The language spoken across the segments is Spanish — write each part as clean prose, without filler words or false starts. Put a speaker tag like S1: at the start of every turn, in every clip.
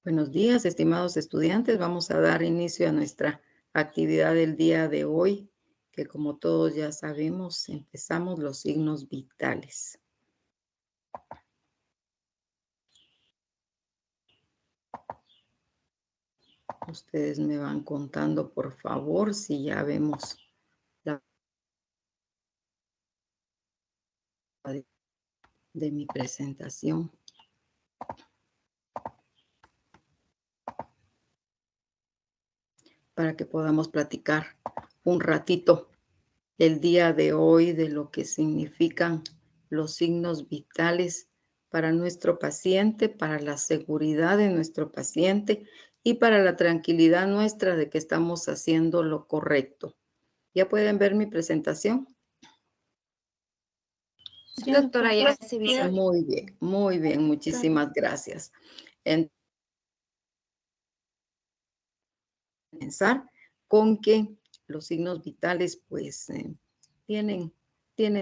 S1: Buenos días, estimados estudiantes. Vamos a dar inicio a nuestra actividad del día de hoy, que como todos ya sabemos, empezamos los signos vitales. Ustedes me van contando, por favor, si ya vemos la de mi presentación. Para que podamos platicar un ratito el día de hoy de lo que significan los signos vitales para nuestro paciente, para la seguridad de nuestro paciente y para la tranquilidad nuestra de que estamos haciendo lo correcto. ¿Ya pueden ver mi presentación?
S2: Sí, doctora, ya se visualiza.
S1: Muy bien, muchísimas gracias. Comenzar con que los signos vitales pues tienen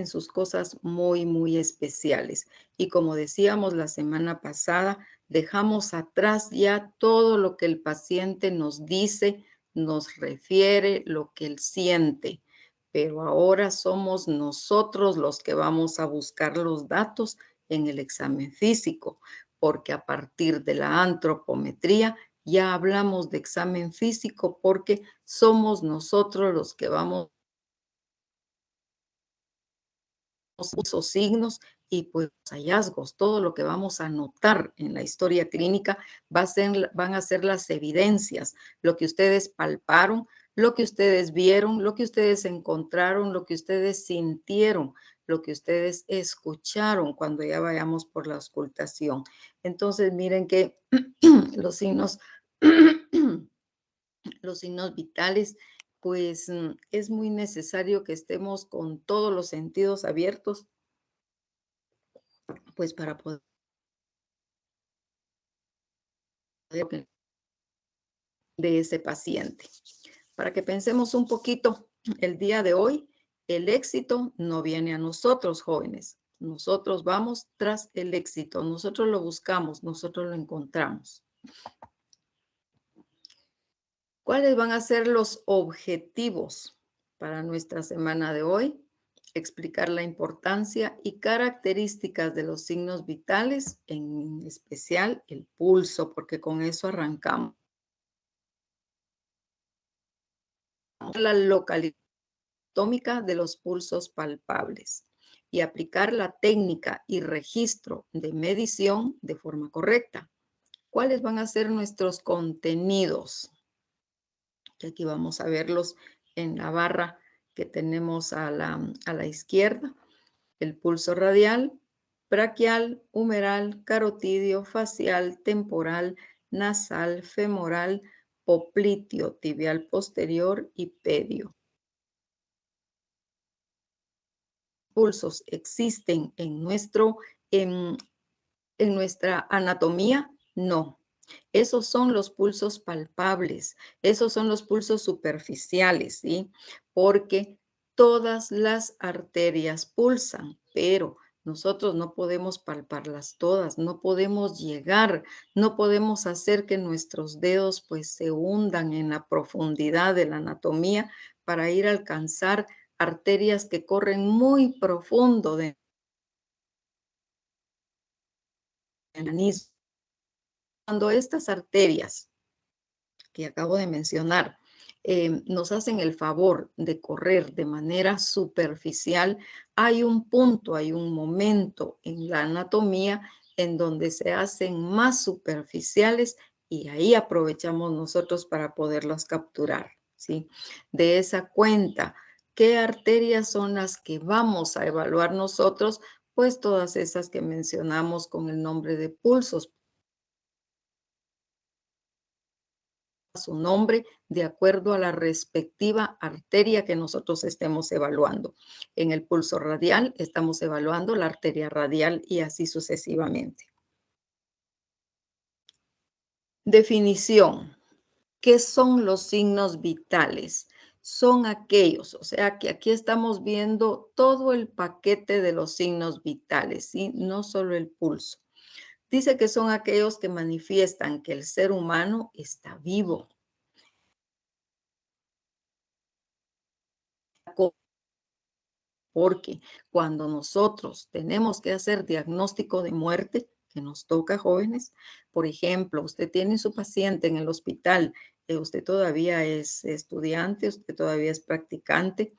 S1: sus cosas muy especiales. Y como decíamos la semana pasada, dejamos atrás ya todo lo que el paciente nos dice, nos refiere, lo que él siente. Pero ahora somos nosotros los que vamos a buscar los datos en el examen físico, porque a partir de la antropometría ya hablamos de examen físico porque somos nosotros los que vamos esos signos y pues hallazgos, todo lo que vamos a notar en la historia clínica van a ser las evidencias, lo que ustedes palparon, lo que ustedes vieron, lo que ustedes encontraron, lo que ustedes sintieron, lo que ustedes escucharon cuando ya vayamos por la auscultación. Entonces, miren que los signos los signos vitales, pues es muy necesario que estemos con todos los sentidos abiertos, pues para poder de ese paciente. Para que pensemos un poquito el día de hoy, el éxito no viene a nosotros, jóvenes. Nosotros vamos tras el éxito, nosotros lo buscamos, nosotros lo encontramos. ¿Cuáles van a ser los objetivos para nuestra semana de hoy? Explicar la importancia y características de los signos vitales, en especial el pulso, porque con eso arrancamos. La localización anatómica de los pulsos palpables y aplicar la técnica y registro de medición de forma correcta. ¿Cuáles van a ser nuestros contenidos? Que aquí vamos a verlos en la barra que tenemos a la izquierda. El pulso radial, braquial, humeral, carotidio, facial, temporal, nasal, femoral, popliteo, tibial posterior y pedio. Pulsos existen en nuestra anatomía, no. Esos son los pulsos palpables, esos son los pulsos superficiales, ¿sí? Porque todas las arterias pulsan, pero nosotros no podemos palparlas todas, no podemos llegar, no podemos hacer que nuestros dedos pues se hundan en la profundidad de la anatomía para ir a alcanzar arterias que corren muy profundo del organismo. Cuando estas arterias que acabo de mencionar nos hacen el favor de correr de manera superficial, hay un punto, hay un momento en la anatomía en donde se hacen más superficiales y ahí aprovechamos nosotros para poderlos capturar, ¿sí? De esa cuenta, ¿qué arterias son las que vamos a evaluar nosotros? Pues todas esas que mencionamos con el nombre de pulsos. Su nombre de acuerdo a la respectiva arteria que nosotros estemos evaluando. En el pulso radial estamos evaluando la arteria radial y así sucesivamente. Definición. ¿Qué son los signos vitales? Son aquellos, o sea que aquí estamos viendo todo el paquete de los signos vitales, ¿sí? No solo el pulso. Dice que son aquellos que manifiestan que el ser humano está vivo. Porque cuando nosotros tenemos que hacer diagnóstico de muerte, que nos toca jóvenes, por ejemplo, usted tiene su paciente en el hospital, usted todavía es estudiante, usted todavía es practicante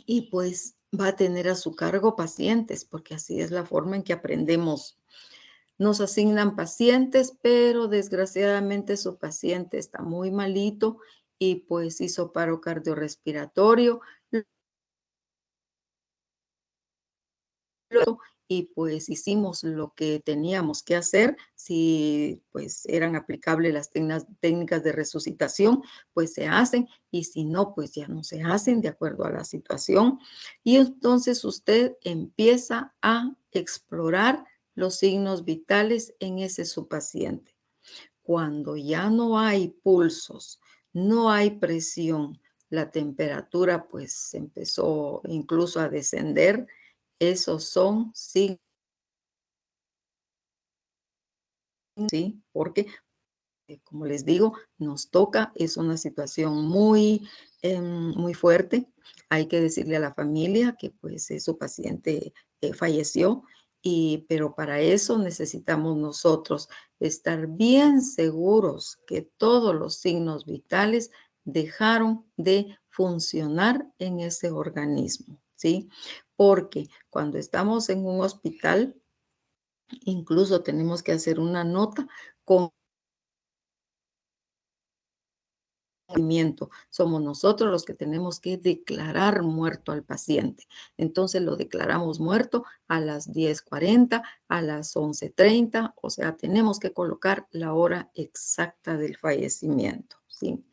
S1: y pues va a tener a su cargo pacientes, porque así es la forma en que aprendemos. Nos asignan pacientes, pero desgraciadamente su paciente está muy malito y pues hizo paro cardiorrespiratorio y pues hicimos lo que teníamos que hacer. Si pues eran aplicables las técnicas de resucitación, pues se hacen, y si no, pues ya no se hacen de acuerdo a la situación. Y entonces usted empieza a explorar los signos vitales en ese su paciente. Cuando ya no hay pulsos, no hay presión, la temperatura pues empezó incluso a descender, esos son signos, ¿sí? Porque, como les digo, nos toca, es una situación muy, muy fuerte. Hay que decirle a la familia que pues su paciente falleció, pero para eso necesitamos nosotros estar bien seguros que todos los signos vitales dejaron de funcionar en ese organismo, ¿sí? Porque cuando estamos en un hospital, incluso tenemos que hacer una nota con movimiento. Somos nosotros los que tenemos que declarar muerto al paciente. Entonces lo declaramos muerto a las 10:40, a las 11:30, o sea, tenemos que colocar la hora exacta del fallecimiento, ¿sí?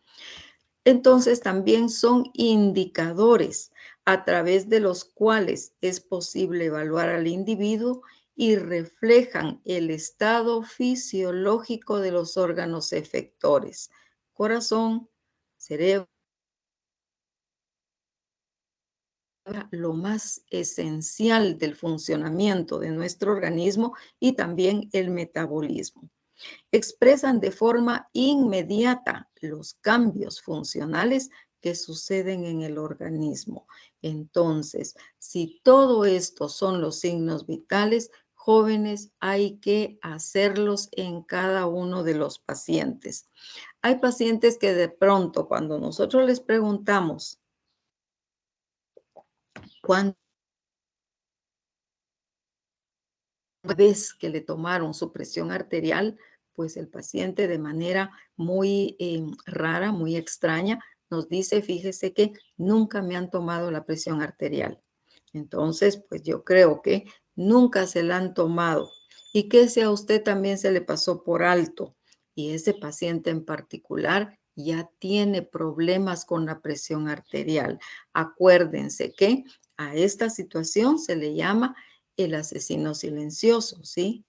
S1: Entonces también son indicadores a través de los cuales es posible evaluar al individuo y reflejan el estado fisiológico de los órganos efectores: corazón, cerebro, lo más esencial del funcionamiento de nuestro organismo, y también el metabolismo. Expresan de forma inmediata los cambios funcionales que suceden en el organismo. Entonces, si todo esto son los signos vitales, jóvenes, hay que hacerlos en cada uno de los pacientes. Hay pacientes que de pronto, cuando nosotros les preguntamos cuándo vez que le tomaron su presión arterial, pues el paciente de manera muy rara, muy extraña, nos dice: fíjese que nunca me han tomado la presión arterial. Entonces, pues yo creo que nunca se la han tomado, y que si a usted también se le pasó por alto y ese paciente en particular ya tiene problemas con la presión arterial. Acuérdense que a esta situación se le llama el asesino silencioso, ¿sí?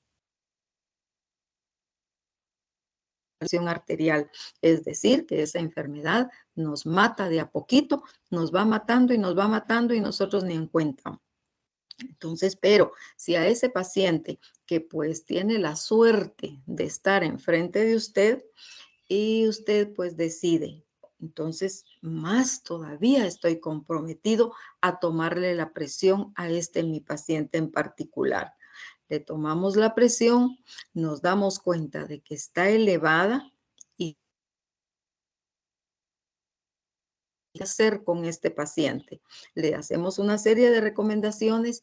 S1: Presión arterial, es decir, que esa enfermedad nos mata de a poquito, nos va matando y nos va matando y nosotros ni en cuenta. Entonces, pero si a ese paciente que pues tiene la suerte de estar enfrente de usted y usted pues decide, entonces más todavía estoy comprometido a tomarle la presión a mi paciente en particular. Le tomamos la presión, nos damos cuenta de que está elevada y qué hacer con este paciente. Le hacemos una serie de recomendaciones,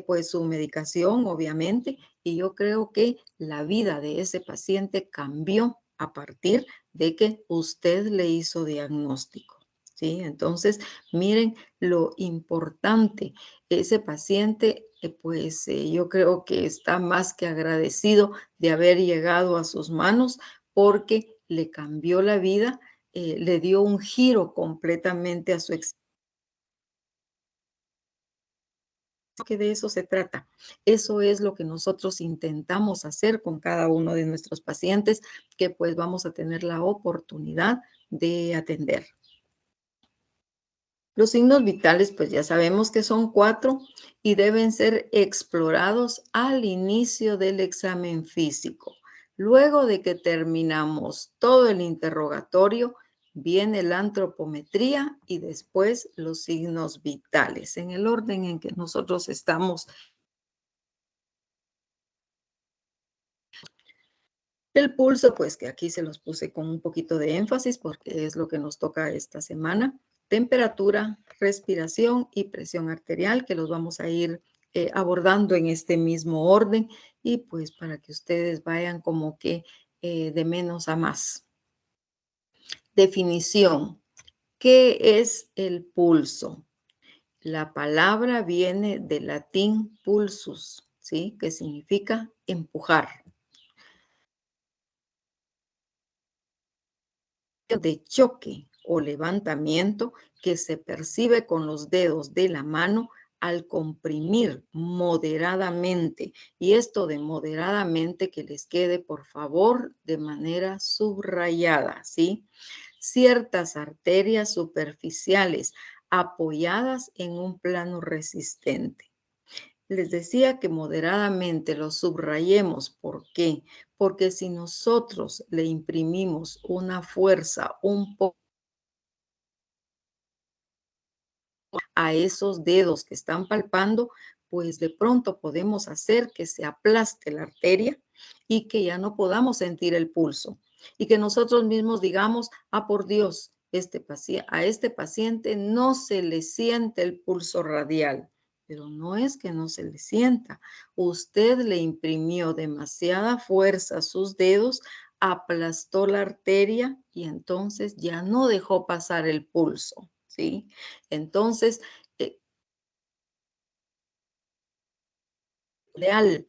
S1: pues su medicación, obviamente, y yo creo que la vida de ese paciente cambió a partir de que usted le hizo diagnóstico, ¿sí? Entonces, miren lo importante. Ese paciente, pues yo creo que está más que agradecido de haber llegado a sus manos, porque le cambió la vida, le dio un giro completamente a su existencia, que de eso se trata. Eso es lo que nosotros intentamos hacer con cada uno de nuestros pacientes, que pues vamos a tener la oportunidad de atender. Los signos vitales, pues ya sabemos que son 4 y deben ser explorados al inicio del examen físico. Luego de que terminamos todo el interrogatorio, viene la antropometría y después los signos vitales, en el orden en que nosotros estamos. El pulso, pues que aquí se los puse con un poquito de énfasis porque es lo que nos toca esta semana. Temperatura, respiración y presión arterial, que los vamos a ir abordando en este mismo orden y pues para que ustedes vayan como que de menos a más. Definición. ¿Qué es el pulso? La palabra viene del latín pulsus, ¿sí? Que significa empujar. De choque o levantamiento que se percibe con los dedos de la mano al comprimir moderadamente. Y esto de moderadamente que les quede, por favor, de manera subrayada, ¿sí? Ciertas arterias superficiales apoyadas en un plano resistente. Les decía que moderadamente lo subrayemos. ¿Por qué? Porque si nosotros le imprimimos una fuerza un poco a esos dedos que están palpando, pues de pronto podemos hacer que se aplaste la arteria y que ya no podamos sentir el pulso. Y que nosotros mismos digamos, ah, por Dios, a este paciente no se le siente el pulso radial. Pero no es que no se le sienta. Usted le imprimió demasiada fuerza a sus dedos, aplastó la arteria y entonces ya no dejó pasar el pulso, ¿sí? Entonces, ideal,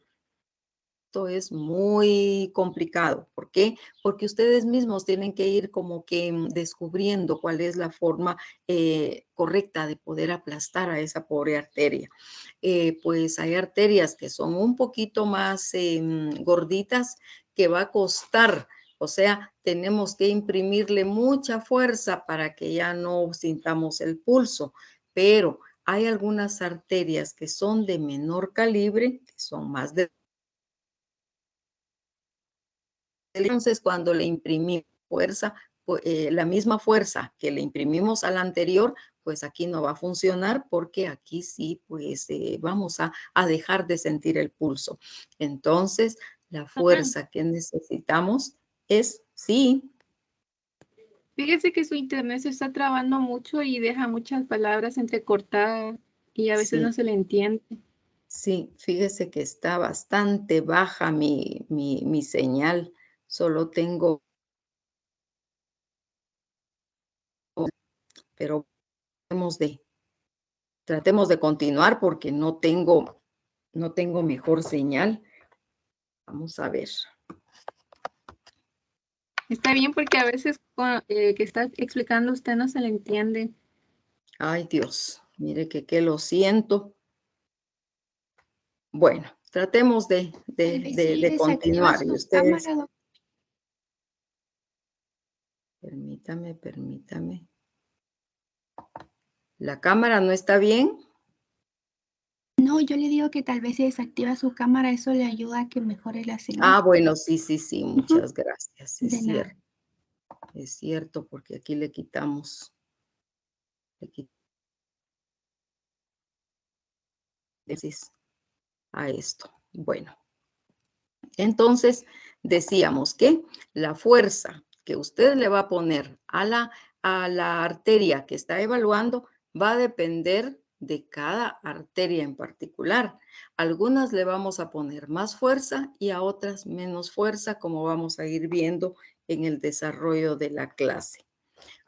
S1: esto es muy complicado. ¿Por qué? Porque ustedes mismos tienen que ir como que descubriendo cuál es la forma correcta de poder aplastar a esa pobre arteria. Pues hay arterias que son un poquito más gorditas que va a costar. O sea, tenemos que imprimirle mucha fuerza para que ya no sintamos el pulso, pero hay algunas arterias que son de menor calibre, que son más de... Entonces, cuando le imprimimos fuerza, la misma fuerza que le imprimimos a la anterior, pues aquí no va a funcionar porque aquí sí, pues vamos a dejar de sentir el pulso. Entonces, la
S2: Ajá.
S1: fuerza que necesitamos es, sí,
S2: Fíjese que su internet se está trabando mucho y deja muchas palabras entrecortadas y a veces no
S1: sí,
S2: se le entiende.
S1: sí, fíjese que está bastante baja mi señal. Solo tengo, pero tratemos de continuar porque no tengo mejor señal. Vamos a ver.
S2: Está bien porque a veces que está explicando usted no se le entiende.
S1: Ay, Dios, mire que lo siento. Bueno, tratemos
S3: Tal vez sí
S1: de
S3: desactiva
S1: continuar. Y
S3: su
S1: ustedes,
S3: cámara,
S1: permítame. ¿La cámara no está bien?
S3: No, yo le digo que tal vez si desactiva su cámara, eso le ayuda a que mejore la señal.
S1: Ah, bueno, sí,
S3: Ujú.
S1: muchas gracias.
S3: De nada.
S1: Es cierto, porque aquí le quitamos a esto. Bueno, entonces decíamos que la fuerza que usted le va a poner a la arteria que está evaluando va a depender de cada arteria en particular. Algunas le vamos a poner más fuerza y a otras menos fuerza, como vamos a ir viendo en el desarrollo de la clase.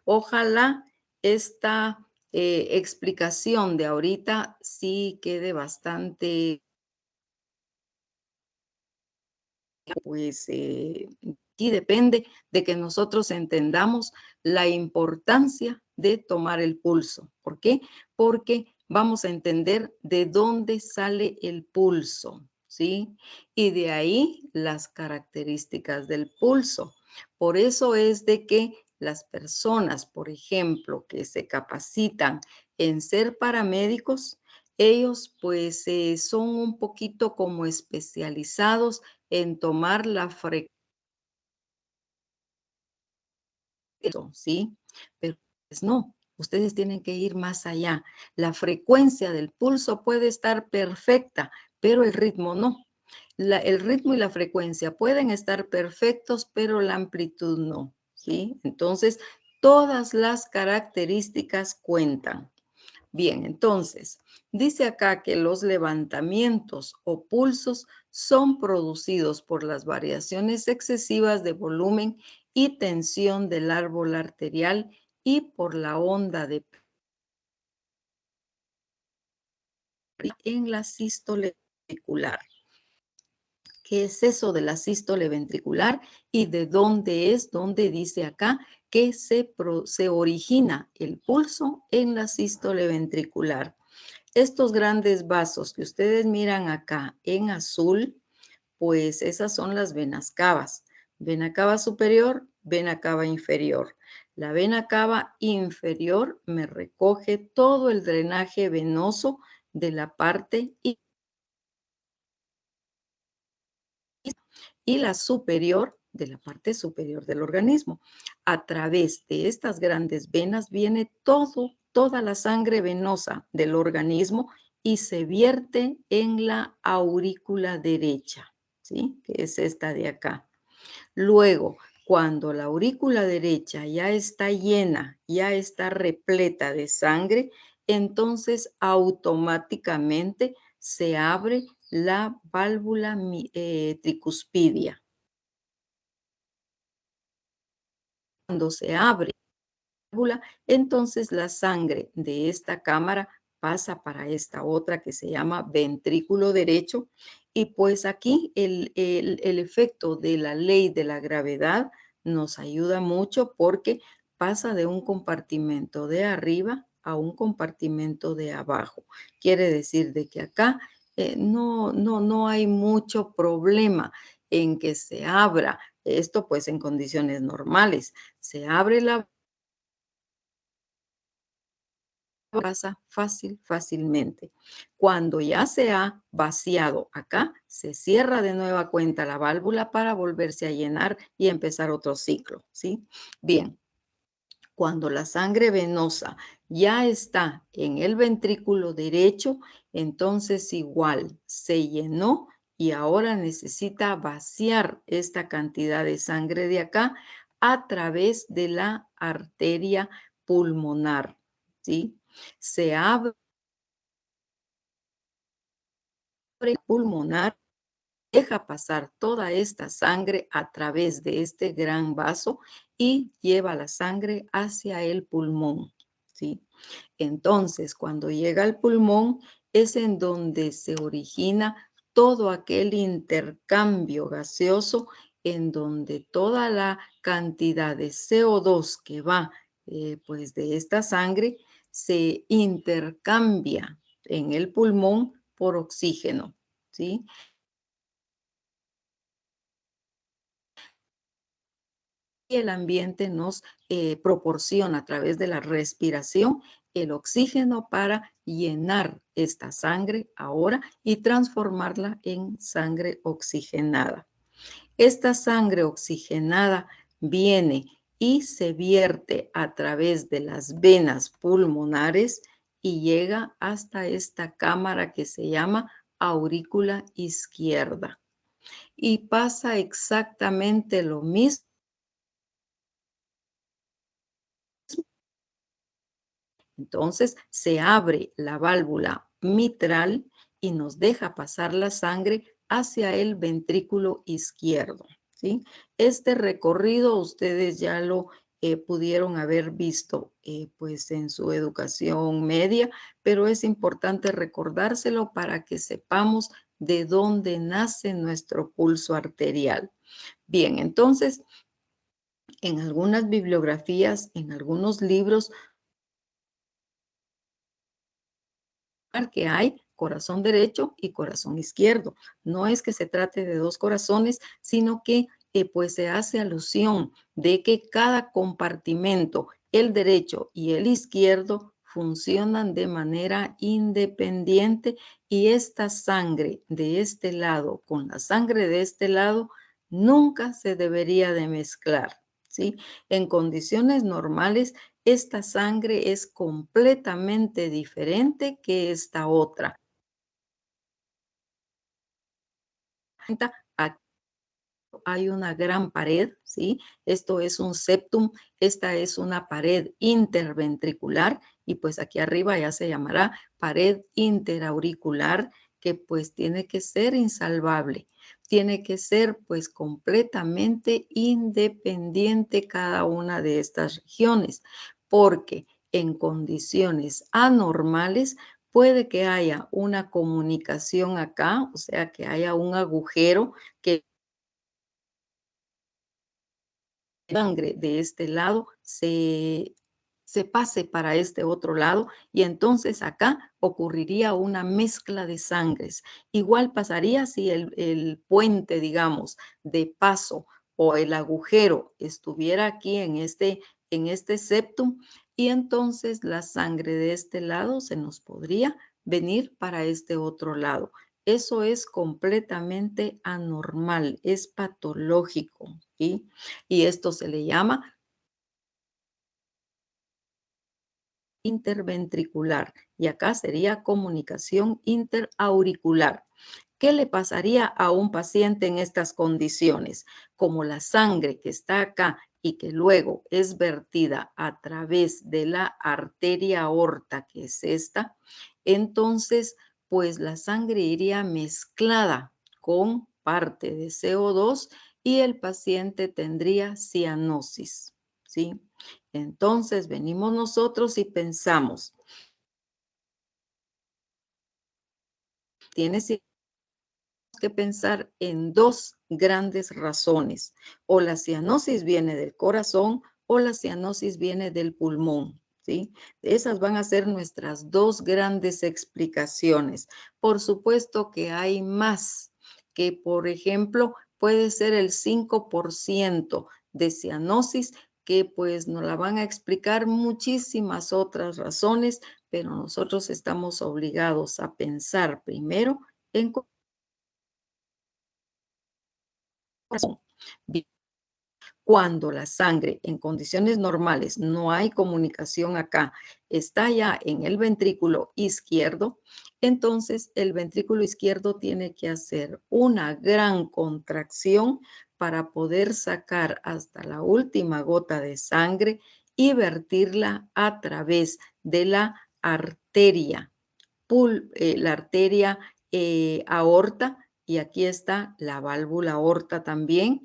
S1: Ojalá esta explicación de ahorita sí quede bastante, pues aquí depende de que nosotros entendamos la importancia de tomar el pulso. ¿Por qué? Porque vamos a entender de dónde sale el pulso, ¿sí? Y de ahí las características del pulso. Por eso es de que las personas, por ejemplo, que se capacitan en ser paramédicos, ellos pues son un poquito como especializados en tomar la frecuencia, ¿sí? Pero pues no, ustedes tienen que ir más allá. La frecuencia del pulso puede estar perfecta, pero el ritmo no. El ritmo y la frecuencia pueden estar perfectos, pero la amplitud no, ¿sí? Entonces, todas las características cuentan. Bien, entonces, dice acá que los levantamientos o pulsos son producidos por las variaciones excesivas de volumen y tensión del árbol arterial y por la onda en la sístole ventricular. ¿Qué es eso de la sístole ventricular y de dónde es? Donde dice acá que se origina el pulso en la sístole ventricular. Estos grandes vasos que ustedes miran acá en azul, pues esas son las venas cavas. Vena cava superior, vena cava inferior. La vena cava inferior me recoge todo el drenaje venoso de la parte y la superior de la parte superior del organismo. A través de estas grandes venas viene toda la sangre venosa del organismo y se vierte en la aurícula derecha, ¿sí? Que es esta de acá. Luego, cuando la aurícula derecha ya está llena, ya está repleta de sangre, entonces automáticamente se abre la válvula tricuspidia. Cuando se abre la válvula, entonces la sangre de esta cámara pasa para esta otra que se llama ventrículo derecho. Y pues aquí el efecto de la ley de la gravedad nos ayuda mucho porque pasa de un compartimento de arriba a un compartimento de abajo. Quiere decir de que acá no hay mucho problema en que se abra esto, pues en condiciones normales. Se abre la pasa fácilmente. Cuando ya se ha vaciado acá, se cierra de nueva cuenta la válvula para volverse a llenar y empezar otro ciclo, ¿sí? Bien, cuando la sangre venosa ya está en el ventrículo derecho, entonces igual se llenó y ahora necesita vaciar esta cantidad de sangre de acá a través de la arteria pulmonar, ¿sí? Se abre pulmonar, deja pasar toda esta sangre a través de este gran vaso y lleva la sangre hacia el pulmón, ¿sí? Entonces, cuando llega al pulmón, es en donde se origina todo aquel intercambio gaseoso en donde toda la cantidad de CO2 que va pues de esta sangre se intercambia en el pulmón por oxígeno, ¿sí? Y el ambiente nos proporciona a través de la respiración el oxígeno para llenar esta sangre ahora y transformarla en sangre oxigenada. Esta sangre oxigenada viene y se vierte a través de las venas pulmonares y llega hasta esta cámara que se llama aurícula izquierda. Y pasa exactamente lo mismo. Entonces se abre la válvula mitral y nos deja pasar la sangre hacia el ventrículo izquierdo, ¿sí? Este recorrido ustedes ya lo pudieron haber visto pues en su educación media, pero es importante recordárselo para que sepamos de dónde nace nuestro pulso arterial. Bien, entonces en algunas bibliografías, en algunos libros, que hay corazón derecho y corazón izquierdo. No es que se trate de dos corazones, sino que pues se hace alusión de que cada compartimento, el derecho y el izquierdo, funcionan de manera independiente y esta sangre de este lado con la sangre de este lado nunca se debería de mezclar, ¿sí? En condiciones normales, esta sangre es completamente diferente que esta otra. Aquí hay una gran pared, ¿sí? Esto es un septum, esta es una pared interventricular y pues aquí arriba ya se llamará pared interauricular, que pues tiene que ser insalvable, tiene que ser pues completamente independiente cada una de estas regiones, porque en condiciones anormales puede que haya una comunicación acá, o sea, que haya un agujero que sangre de este lado se pase para este otro lado y entonces acá ocurriría una mezcla de sangres. Igual pasaría si el puente, digamos, de paso o el agujero estuviera aquí en este septum y entonces la sangre de este lado se nos podría venir para este otro lado. Eso es completamente anormal, es patológico, ¿sí? Y esto se le llama interventricular y acá sería comunicación interauricular. ¿Qué le pasaría a un paciente en estas condiciones? Como la sangre que está acá y que luego es vertida a través de la arteria aorta, que es esta, entonces pues la sangre iría mezclada con parte de CO2 y el paciente tendría cianosis, ¿sí? Entonces venimos nosotros y pensamos, tienes que pensar en dos grandes razones. O la cianosis viene del corazón o la cianosis viene del pulmón, ¿sí? Esas van a ser nuestras dos grandes explicaciones. Por supuesto que hay más, que por ejemplo puede ser el 5% de cianosis, que pues nos la van a explicar muchísimas otras razones, pero nosotros estamos obligados a pensar primero en corazón. Cuando la sangre en condiciones normales no hay comunicación acá, está ya en el ventrículo izquierdo, entonces el ventrículo izquierdo tiene que hacer una gran contracción para poder sacar hasta la última gota de sangre y vertirla a través de la arteria, la arteria aorta, y aquí está la válvula aorta también.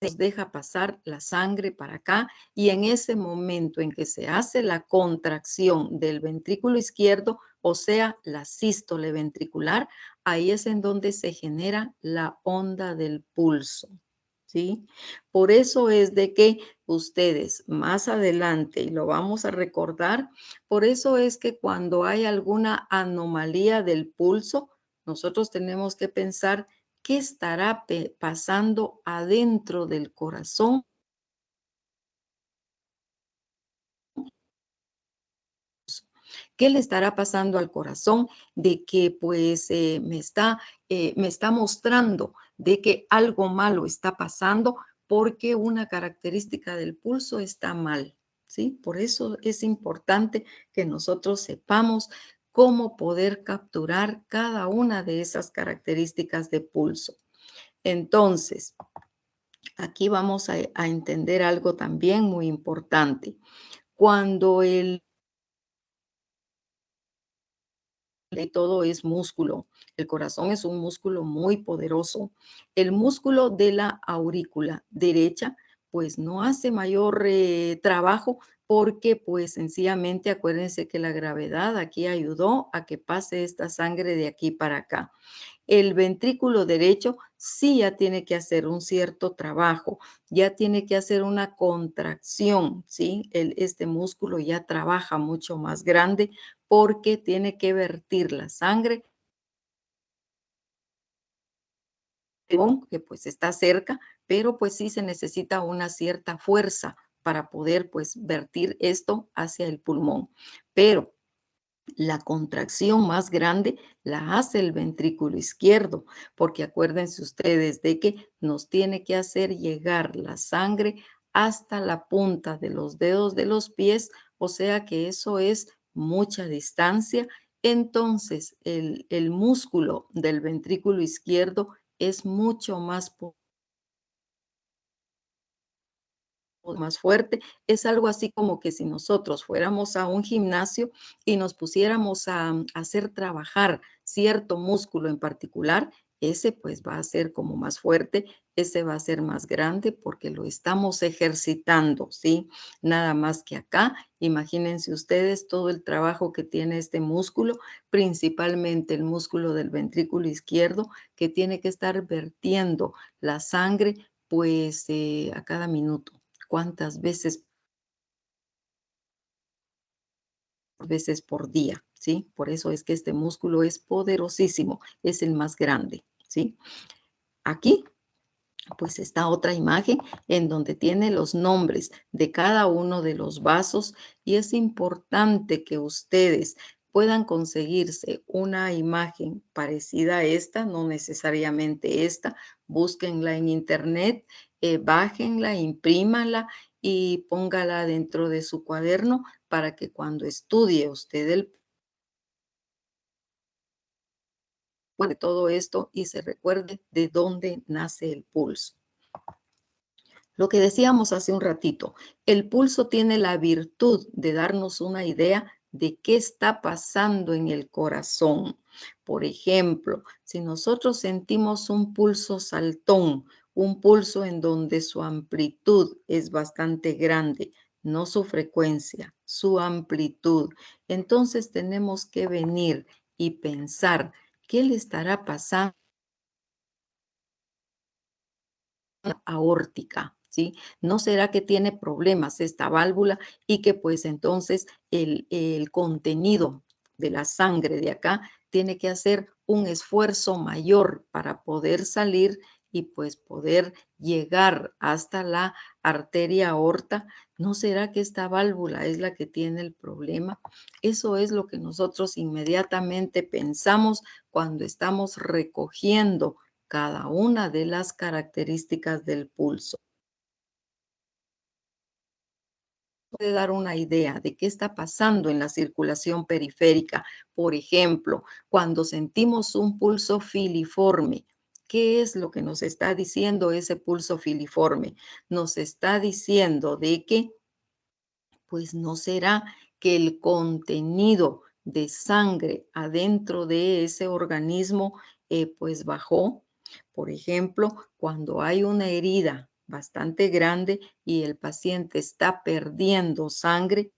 S1: Nos deja pasar la sangre para acá y en ese momento en que se hace la contracción del ventrículo izquierdo, o sea, la sístole ventricular, ahí es en donde se genera la onda del pulso, ¿sí? Por eso es de que ustedes más adelante, y lo vamos a recordar, por eso es que cuando hay alguna anomalía del pulso, nosotros tenemos que pensar qué estará pasando adentro del corazón. ¿Qué le estará pasando al corazón de que pues me está mostrando de que algo malo está pasando porque una característica del pulso está mal? ¿Sí? Por eso es importante que nosotros sepamos cómo poder capturar cada una de esas características de pulso. Entonces, aquí vamos a entender algo también muy importante. Cuando todo es músculo, el corazón es un músculo muy poderoso. El músculo de la aurícula derecha, pues no hace mayor trabajo porque pues sencillamente acuérdense que la gravedad aquí ayudó a que pase esta sangre de aquí para acá. El ventrículo derecho sí ya tiene que hacer un cierto trabajo, ya tiene que hacer una contracción, ¿sí? Este músculo ya trabaja mucho más grande porque tiene que vertir la sangre que pues está cerca, pero pues sí se necesita una cierta fuerza para poder pues vertir esto hacia el pulmón. Pero la contracción más grande la hace el ventrículo izquierdo, porque acuérdense ustedes de que nos tiene que hacer llegar la sangre hasta la punta de los dedos de los pies, o sea que eso es mucha distancia. Entonces, el músculo del ventrículo izquierdo es mucho más fuerte. Es algo así como que si nosotros fuéramos a un gimnasio y nos pusiéramos a hacer trabajar cierto músculo en particular, ese pues va a ser como más fuerte, ese va a ser más grande porque lo estamos ejercitando, ¿sí? Nada más que acá, imagínense ustedes todo el trabajo que tiene este músculo, principalmente el músculo del ventrículo izquierdo, que tiene que estar vertiendo la sangre pues a cada minuto. ¿Cuántas veces por día? ¿Sí? Por eso es que este músculo es poderosísimo, es el más grande, ¿sí? Aquí pues está otra imagen en donde tiene los nombres de cada uno de los vasos y es importante que ustedes puedan conseguirse una imagen parecida a esta, no necesariamente esta, búsquenla en internet, bájenla, imprímanla y póngala dentro de su cuaderno para que cuando estudie usted de todo esto y se recuerde de dónde nace el pulso. Lo que decíamos hace un ratito, el pulso tiene la virtud de darnos una idea de qué está pasando en el corazón. Por ejemplo, si nosotros sentimos un pulso saltón, un pulso en donde su amplitud es bastante grande, no su frecuencia, su amplitud, entonces tenemos que venir y pensar qué le estará pasando aórtica, ¿sí? ¿No será que tiene problemas esta válvula y que pues entonces el contenido de la sangre de acá tiene que hacer un esfuerzo mayor para poder salir y pues poder llegar hasta la arteria aorta? ¿No será que esta válvula es la que tiene el problema? Eso es lo que nosotros inmediatamente pensamos cuando estamos recogiendo cada una de las características del pulso. Puede dar una idea de qué está pasando en la circulación periférica. Por ejemplo, cuando sentimos un pulso filiforme, ¿qué es lo que nos está diciendo ese pulso filiforme? Nos está diciendo de que, pues no será que el contenido de sangre adentro de ese organismo, pues bajó. Por ejemplo, cuando hay una herida bastante grande y el paciente está perdiendo sangre,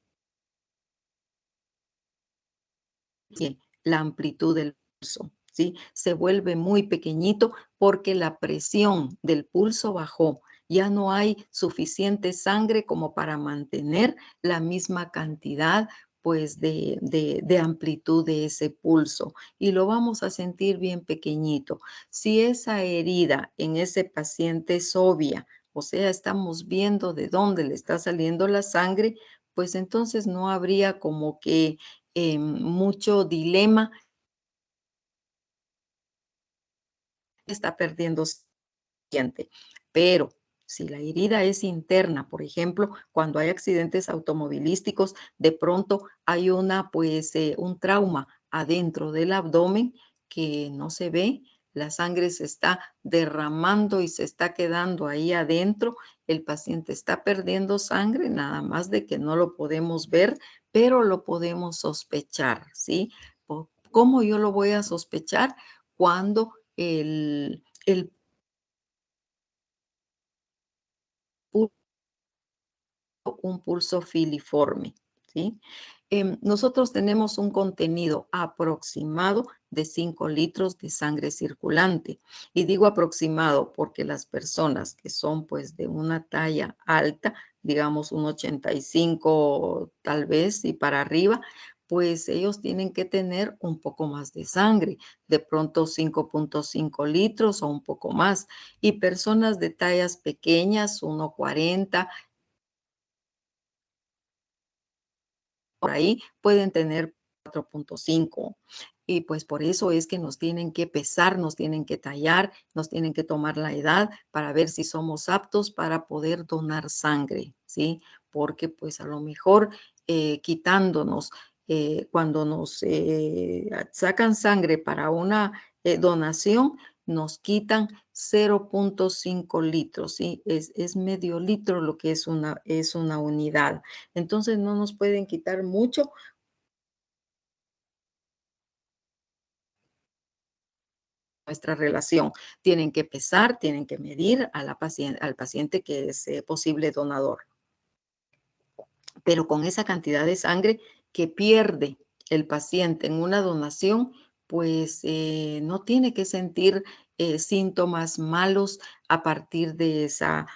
S1: la amplitud del pulso, ¿sí? Se vuelve muy pequeñito porque la presión del pulso bajó. Ya no hay suficiente sangre como para mantener la misma cantidad pues de amplitud de ese pulso y lo vamos a sentir bien pequeñito. Si esa herida en ese paciente es obvia, o sea, estamos viendo de dónde le está saliendo la sangre, pues entonces no habría como que mucho dilema, está perdiendo paciente. Pero si la herida es interna, por ejemplo, cuando hay accidentes automovilísticos, de pronto hay pues, un trauma adentro del abdomen que no se ve, la sangre se está derramando y se está quedando ahí adentro, el paciente está perdiendo sangre, nada más de que no lo podemos ver, pero lo podemos sospechar, ¿sí? ¿Cómo yo lo voy a sospechar? Cuando el un pulso filiforme, ¿sí? Nosotros tenemos un contenido aproximado de 5 litros de sangre circulante. Y digo aproximado porque las personas que son pues de una talla alta, digamos un 85 tal vez y para arriba, pues ellos tienen que tener un poco más de sangre, de pronto 5.5 litros o un poco más. Y personas de tallas pequeñas, 1.40, por ahí pueden tener 4.5. Y pues por eso es que nos tienen que pesar, nos tienen que tallar, nos tienen que tomar la edad para ver si somos aptos para poder donar sangre, ¿sí? Porque pues a lo mejor quitándonos, cuando nos sacan sangre para una donación, nos quitan 0.5 litros, ¿sí? Es medio litro lo que es una unidad. Entonces no nos pueden quitar mucho. Nuestra relación. Tienen que pesar, tienen que medir a al paciente que es posible donador. Pero con esa cantidad de sangre que pierde el paciente en una donación, pues no tiene que sentir síntomas malos a partir de esa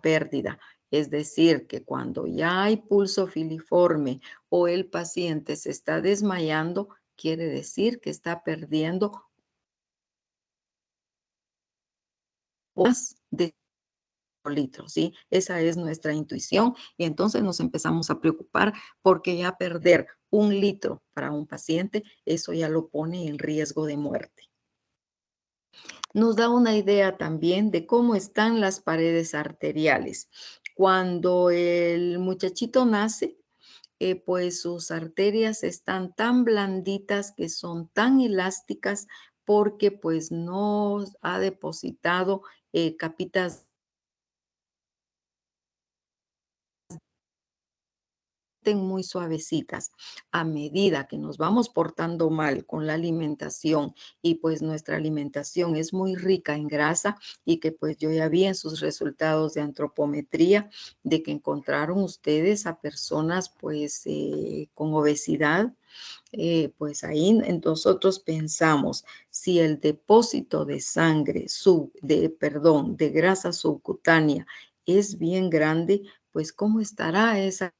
S1: pérdida. Es decir, que cuando ya hay pulso filiforme o el paciente se está desmayando, quiere decir que está perdiendo más de litros, ¿sí? Esa es nuestra intuición y entonces nos empezamos a preocupar porque ya perder 1 litro para un paciente, eso ya lo pone en riesgo de muerte. Nos da una idea también de cómo están las paredes arteriales. Cuando el muchachito nace, pues sus arterias están tan blanditas que son tan elásticas porque pues no ha depositado capitas muy suavecitas. A medida que nos vamos portando mal con la alimentación y pues nuestra alimentación es muy rica en grasa y que pues yo ya vi en sus resultados de antropometría de que encontraron ustedes a personas pues con obesidad, pues ahí nosotros pensamos si el depósito de sangre, de grasa subcutánea es bien grande, pues cómo estará esa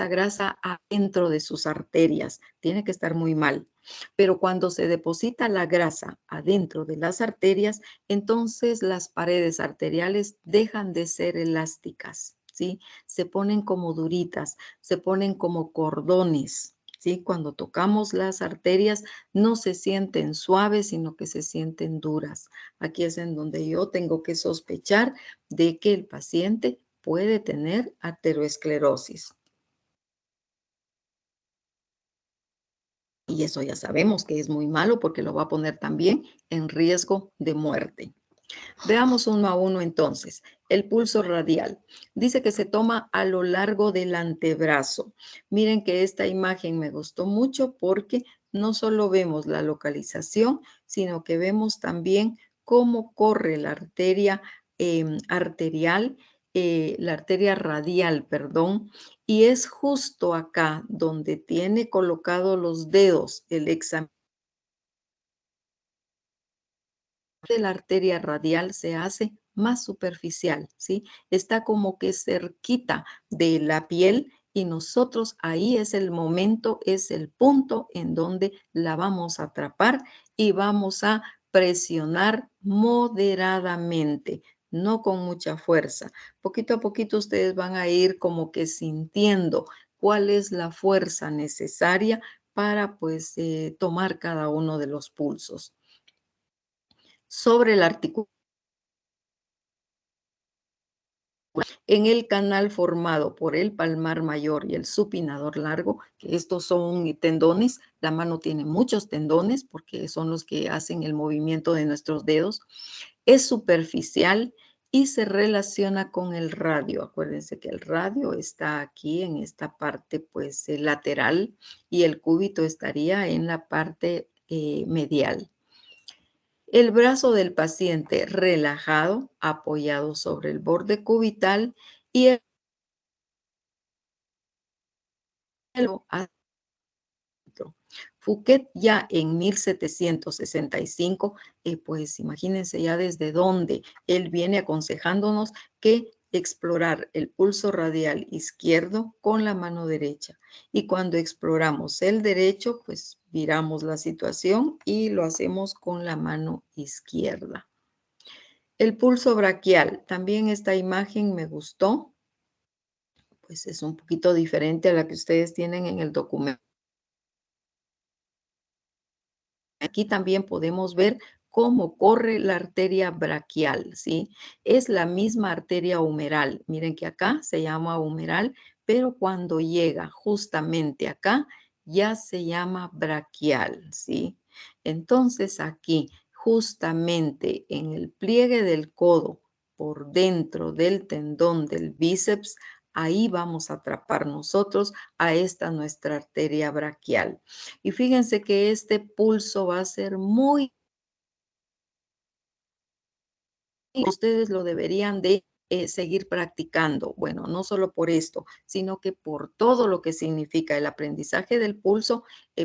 S1: grasa adentro de sus arterias. Tiene que estar muy mal. Pero cuando se deposita la grasa adentro de las arterias, entonces las paredes arteriales dejan de ser elásticas, ¿sí? Se ponen como duritas, se ponen como cordones, ¿sí? Cuando tocamos las arterias no se sienten suaves, sino que se sienten duras. Aquí es en donde yo tengo que sospechar de que el paciente puede tener ateroesclerosis. Y eso ya sabemos que es muy malo porque lo va a poner también en riesgo de muerte. Veamos uno a uno entonces. El pulso radial. Dice que se toma a lo largo del antebrazo. Miren que esta imagen me gustó mucho porque no solo vemos la localización, sino que vemos también cómo corre la arteria la arteria radial, perdón, y es justo acá donde tiene colocados los dedos el examen de la arteria radial se hace más superficial, ¿sí? Está como que cerquita de la piel y nosotros ahí es el momento, es el punto en donde la vamos a atrapar y vamos a presionar moderadamente, no con mucha fuerza. Poquito a poquito ustedes van a ir como que sintiendo cuál es la fuerza necesaria para pues tomar cada uno de los pulsos. Sobre la articulación en el canal formado por el palmar mayor y el supinador largo, que estos son tendones, la mano tiene muchos tendones porque son los que hacen el movimiento de nuestros dedos, es superficial y se relaciona con el radio. Acuérdense que el radio está aquí en esta parte pues lateral y el cúbito estaría en la parte medial. El brazo del paciente relajado, apoyado sobre el borde cubital y el adentro. Fouquet ya en 1765, pues imagínense ya desde dónde él viene aconsejándonos que explorar el pulso radial izquierdo con la mano derecha. Y cuando exploramos el derecho, pues viramos la situación y lo hacemos con la mano izquierda. El pulso braquial, también esta imagen me gustó pues es un poquito diferente a la que ustedes tienen en el documento. Aquí también podemos ver cómo corre la arteria braquial, ¿sí? Es la misma arteria humeral. Miren que acá se llama humeral, pero cuando llega justamente acá, ya se llama braquial, ¿sí? Entonces aquí, justamente en el pliegue del codo, por dentro del tendón del bíceps, ahí vamos a atrapar nosotros a esta nuestra arteria braquial. Y fíjense que este pulso va a ser muy, ustedes lo deberían de seguir practicando. Bueno, no solo por esto, sino que por todo lo que significa el aprendizaje del pulso,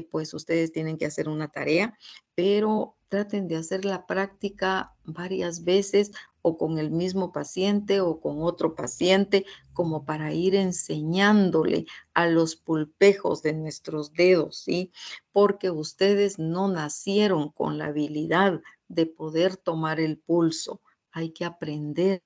S1: pues ustedes tienen que hacer una tarea, pero traten de hacer la práctica varias veces o con el mismo paciente o con otro paciente, como para ir enseñándole a los pulpejos de nuestros dedos, ¿sí? Porque ustedes no nacieron con la habilidad de poder tomar el pulso. Hay que aprender,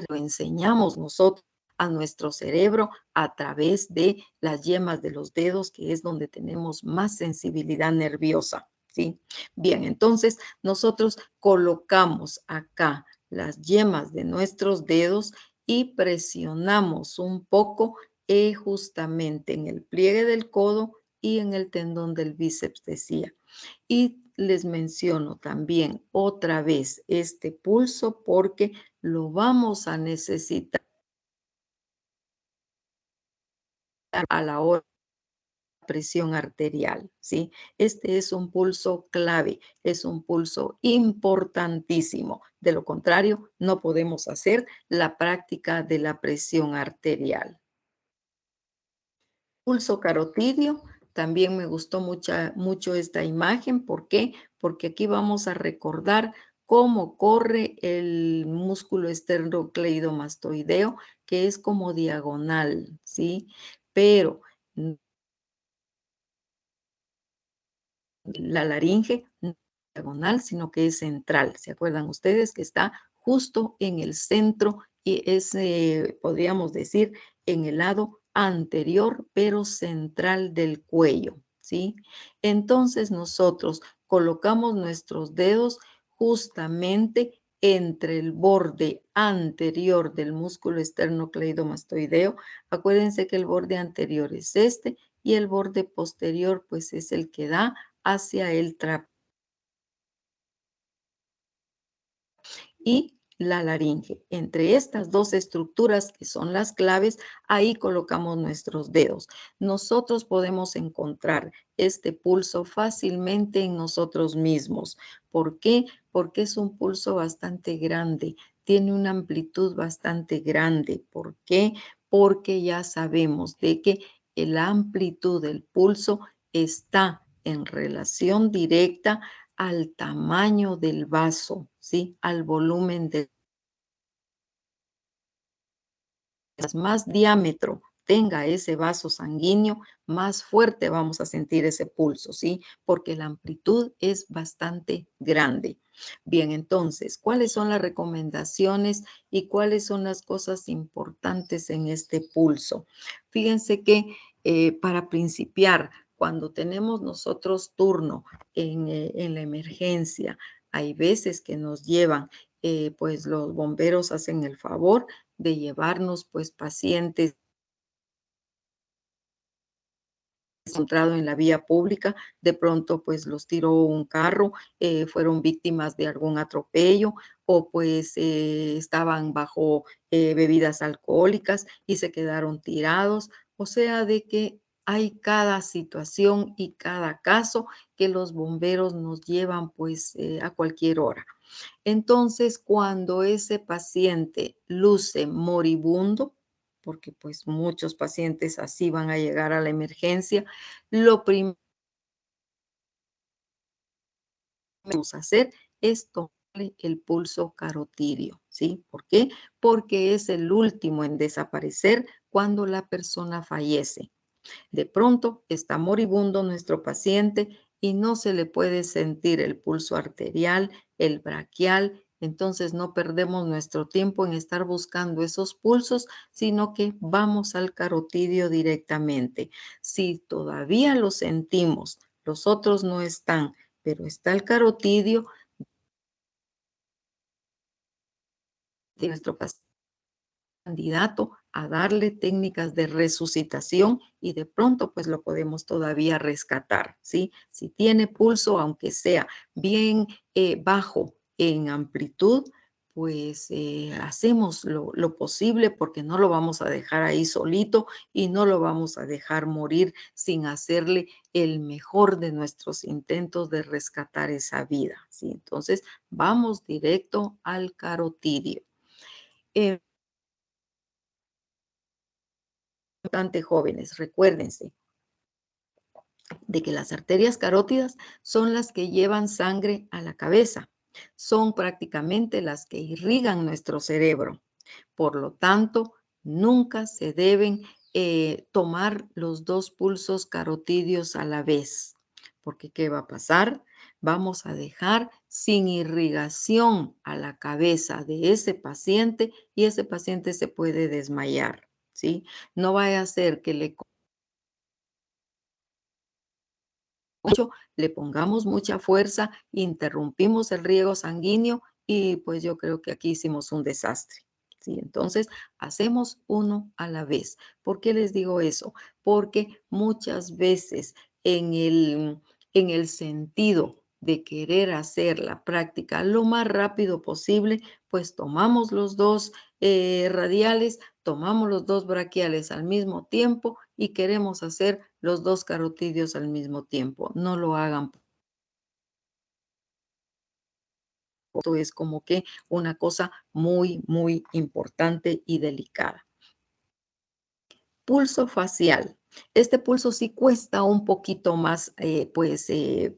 S1: lo enseñamos nosotros a nuestro cerebro a través de las yemas de los dedos, que es donde tenemos más sensibilidad nerviosa, ¿sí? Bien, entonces nosotros colocamos acá las yemas de nuestros dedos y presionamos un poco justamente en el pliegue del codo y en el tendón del bíceps, decía. Y les menciono también otra vez este pulso porque lo vamos a necesitar a la hora de la presión arterial, ¿sí? Este es un pulso clave, es un pulso importantísimo. De lo contrario, no podemos hacer la práctica de la presión arterial. Pulso carotidio, también me gustó mucho esta imagen. ¿Por qué? Porque aquí vamos a recordar cómo corre el músculo esternocleidomastoideo, que es como diagonal, ¿sí? Pero la laringe no es diagonal, sino que es central. ¿Se acuerdan ustedes que está justo en el centro y es, podríamos decir, en el lado anterior, pero central del cuello, ¿sí? Entonces nosotros colocamos nuestros dedos justamente entre el borde anterior del músculo esternocleidomastoideo. Acuérdense que el borde anterior es este y el borde posterior pues es el que da hacia el trapeo y la laringe. Entre estas dos estructuras que son las claves, ahí colocamos nuestros dedos. Nosotros podemos encontrar este pulso fácilmente en nosotros mismos. ¿Por qué? Porque es un pulso bastante grande, tiene una amplitud bastante grande. ¿Por qué? Porque ya sabemos de que la amplitud del pulso está en relación directa al tamaño del vaso, ¿sí? Al volumen de más diámetro tenga ese vaso sanguíneo, más fuerte vamos a sentir ese pulso, ¿sí? Porque la amplitud es bastante grande. Bien, entonces, ¿cuáles son las recomendaciones y cuáles son las cosas importantes en este pulso? Fíjense que para principiar, cuando tenemos nosotros turno en la emergencia, hay veces que nos llevan, pues los bomberos hacen el favor de llevarnos pues pacientes encontrado en la vía pública, de pronto pues los tiró un carro, fueron víctimas de algún atropello o pues estaban bajo bebidas alcohólicas y se quedaron tirados. O sea, de que hay cada situación y cada caso que los bomberos nos llevan pues a cualquier hora. Entonces, cuando ese paciente luce moribundo, porque pues muchos pacientes así van a llegar a la emergencia, lo primero que vamos a hacer es tomarle el pulso carotidio, ¿sí? ¿Por qué? Porque es el último en desaparecer cuando la persona fallece. De pronto está moribundo nuestro paciente y no se le puede sentir el pulso arterial, el braquial Entonces no perdemos nuestro tiempo en estar buscando esos pulsos, sino que vamos al carotidio directamente. Si todavía lo sentimos, los otros no están, pero está el carotidio de nuestro candidato a darle técnicas de resucitación y de pronto pues lo podemos todavía rescatar, ¿sí? Si tiene pulso, aunque sea bien bajo en amplitud, pues hacemos lo posible porque no lo vamos a dejar ahí solito y no lo vamos a dejar morir sin hacerle el mejor de nuestros intentos de rescatar esa vida, ¿sí? Entonces vamos directo al carotidio. Bastante jóvenes, recuérdense de que las arterias carótidas son las que llevan sangre a la cabeza, son prácticamente las que irrigan nuestro cerebro. Por lo tanto, nunca se deben tomar los dos pulsos carotidios a la vez, porque ¿qué va a pasar? Vamos a dejar sin irrigación a la cabeza de ese paciente y ese paciente se puede desmayar, ¿sí? No vaya a ser que le pongamos mucha fuerza, interrumpimos el riego sanguíneo y pues yo creo que aquí hicimos un desastre. Sí, entonces hacemos uno a la vez. ¿Por qué les digo eso? Porque muchas veces en el sentido de querer hacer la práctica lo más rápido posible, pues tomamos los dos radiales, tomamos los dos braquiales al mismo tiempo y queremos hacer los dos carotidios al mismo tiempo. No lo hagan. Esto es como que una cosa muy, muy importante y delicada. Pulso facial. Este pulso sí cuesta un poquito más,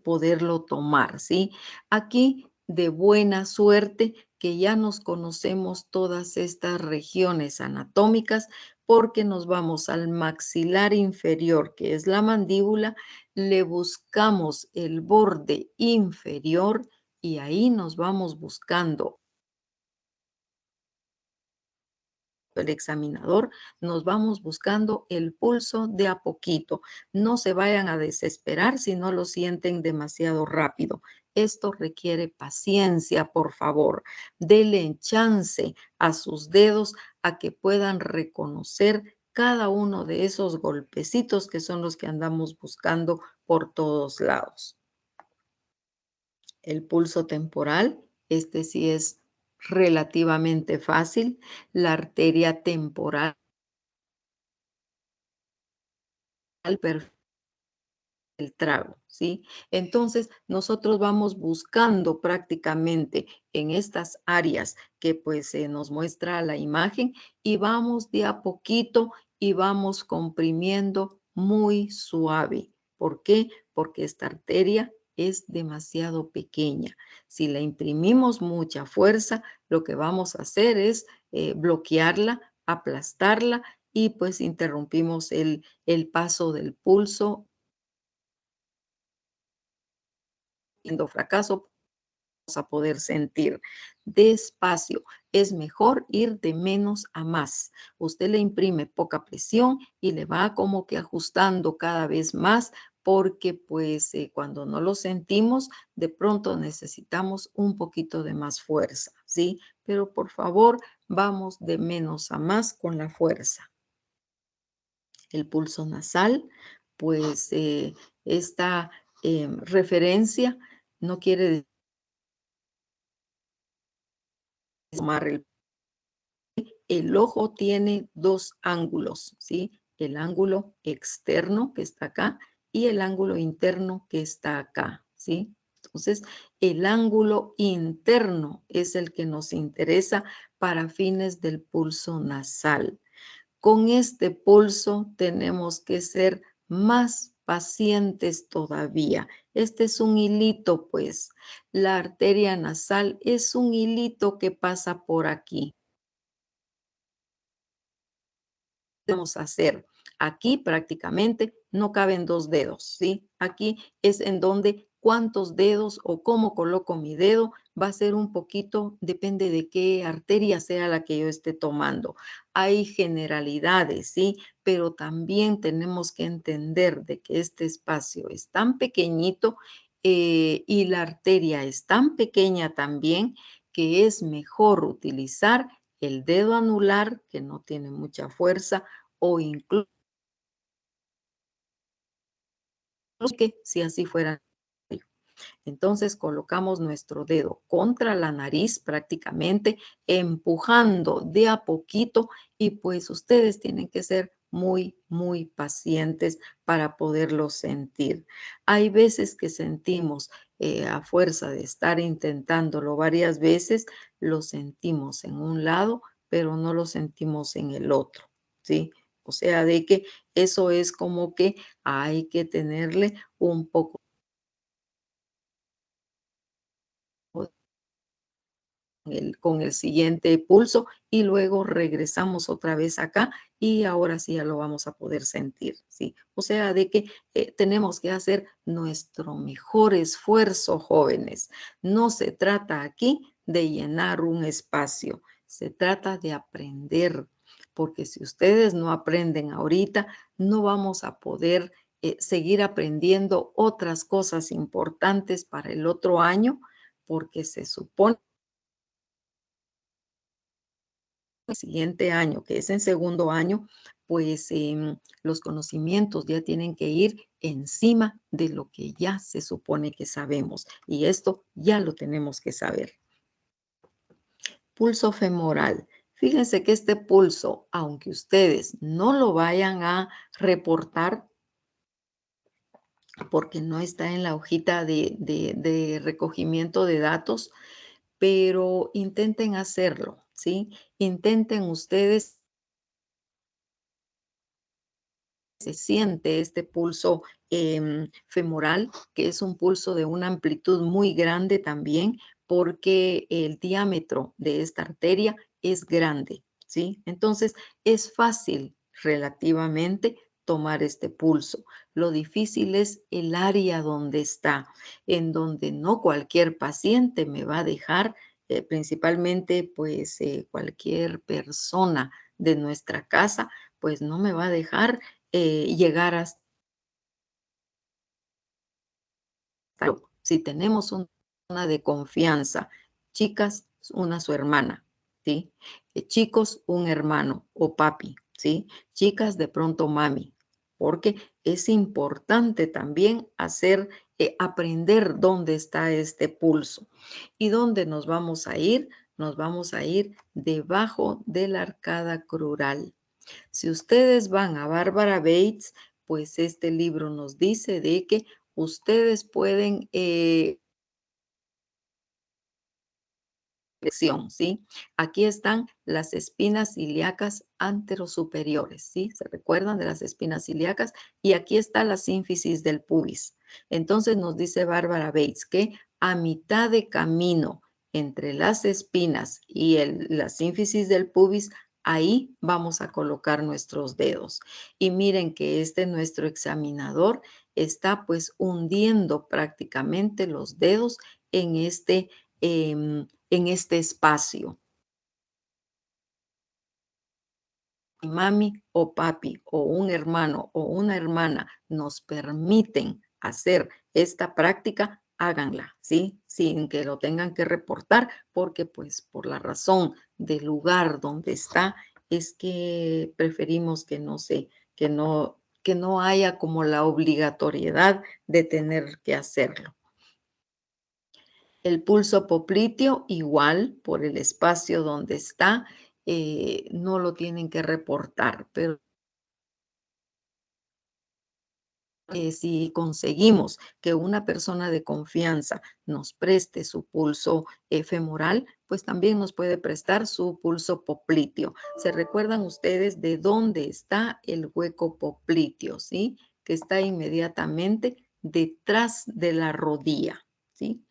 S1: poderlo tomar, ¿sí? Aquí, de buena suerte, que ya nos conocemos todas estas regiones anatómicas, porque nos vamos al maxilar inferior, que es la mandíbula, le buscamos el borde inferior y ahí nos vamos buscando el examinador, nos vamos buscando el pulso de a poquito. No se vayan a desesperar si no lo sienten demasiado rápido. Esto requiere paciencia, por favor. Denle chance a sus dedos a que puedan reconocer cada uno de esos golpecitos que son los que andamos buscando por todos lados. El pulso temporal, este sí es relativamente fácil. La arteria temporal, el trago, ¿sí? Entonces, nosotros vamos buscando prácticamente en estas áreas que pues se nos muestra la imagen y vamos de a poquito y vamos comprimiendo muy suave. ¿Por qué? Porque esta arteria es demasiado pequeña. Si la imprimimos mucha fuerza, lo que vamos a hacer es bloquearla, aplastarla y pues interrumpimos el paso del pulso. Fracaso, vamos a poder sentir despacio. Es mejor ir de menos a más. Usted le imprime poca presión y le va como que ajustando cada vez más porque pues cuando no lo sentimos, de pronto necesitamos un poquito de más fuerza, ¿sí? Pero por favor, vamos de menos a más con la fuerza. El pulso nasal, pues esta referencia no quiere decir tomar el ojo tiene dos ángulos, ¿sí? El ángulo externo que está acá y el ángulo interno que está acá, ¿sí? Entonces, el ángulo interno es el que nos interesa para fines del pulso nasal. Con este pulso tenemos que ser más pacientes todavía. Este es un hilito, pues. La arteria nasal es un hilito que pasa por aquí. Podemos hacer. Aquí prácticamente no caben dos dedos, ¿sí? Aquí es en donde cuántos dedos o cómo coloco mi dedo va a ser un poquito, depende de qué arteria sea la que yo esté tomando. Hay generalidades, ¿sí? Pero también tenemos que entender de que este espacio es tan pequeñito y la arteria es tan pequeña también que es mejor utilizar el dedo anular, que no tiene mucha fuerza, o incluso que si así fuera. Entonces colocamos nuestro dedo contra la nariz prácticamente, empujando de a poquito y pues ustedes tienen que ser muy, muy pacientes para poderlo sentir. Hay veces que sentimos a fuerza de estar intentándolo varias veces, lo sentimos en un lado, pero no lo sentimos en el otro, ¿sí? O sea, de que eso es como que hay que tenerle un poco con el siguiente pulso y luego regresamos otra vez acá y ahora sí ya lo vamos a poder sentir, ¿sí? O sea, de que tenemos que hacer nuestro mejor esfuerzo, jóvenes. No se trata aquí de llenar un espacio, se trata de aprender, porque si ustedes no aprenden ahorita, no vamos a poder seguir aprendiendo otras cosas importantes para el otro año, porque se supone el siguiente año, que es en segundo año, pues los conocimientos ya tienen que ir encima de lo que ya se supone que sabemos. Y esto ya lo tenemos que saber. Pulso femoral. Fíjense que este pulso, aunque ustedes no lo vayan a reportar, porque no está en la hojita de recogimiento de datos, pero intenten hacerlo, ¿sí? Intenten ustedes se siente este pulso femoral, que es un pulso de una amplitud muy grande también, porque el diámetro de esta arteria es grande, ¿sí? Entonces, es fácil relativamente tomar este pulso. Lo difícil es el área donde está, en donde no cualquier paciente me va a dejar, principalmente pues cualquier persona de nuestra casa, pues no me va a dejar llegar hasta si tenemos una de confianza, chicas, una su hermana, ¿sí? Chicos, un hermano o papi, ¿sí? Chicas, de pronto mami, porque es importante también hacer, aprender dónde está este pulso. ¿Y dónde nos vamos a ir? Nos vamos a ir debajo de la arcada crural. Si ustedes van a Bárbara Bates, pues este libro nos dice de que ustedes pueden ¿sí? Aquí están las espinas ilíacas anterosuperiores, ¿sí? ¿Se recuerdan de las espinas ilíacas? Y aquí está la sínfisis del pubis. Entonces nos dice Bárbara Bates que a mitad de camino entre las espinas y la sínfisis del pubis, ahí vamos a colocar nuestros dedos. Y miren que nuestro examinador está pues hundiendo prácticamente los dedos en en este espacio. Mi mami o papi o un hermano o una hermana nos permiten hacer esta práctica, háganla, ¿sí? Sin que lo tengan que reportar, porque pues por la razón del lugar donde está, es que preferimos que no se, que no haya como la obligatoriedad de tener que hacerlo. El pulso popliteo, igual por el espacio donde está, no lo tienen que reportar, pero si conseguimos que una persona de confianza nos preste su pulso femoral, pues también nos puede prestar su pulso popliteo. ¿Se recuerdan ustedes de dónde está el hueco popliteo? ¿Sí? Que está inmediatamente detrás de la rodilla, ¿sí?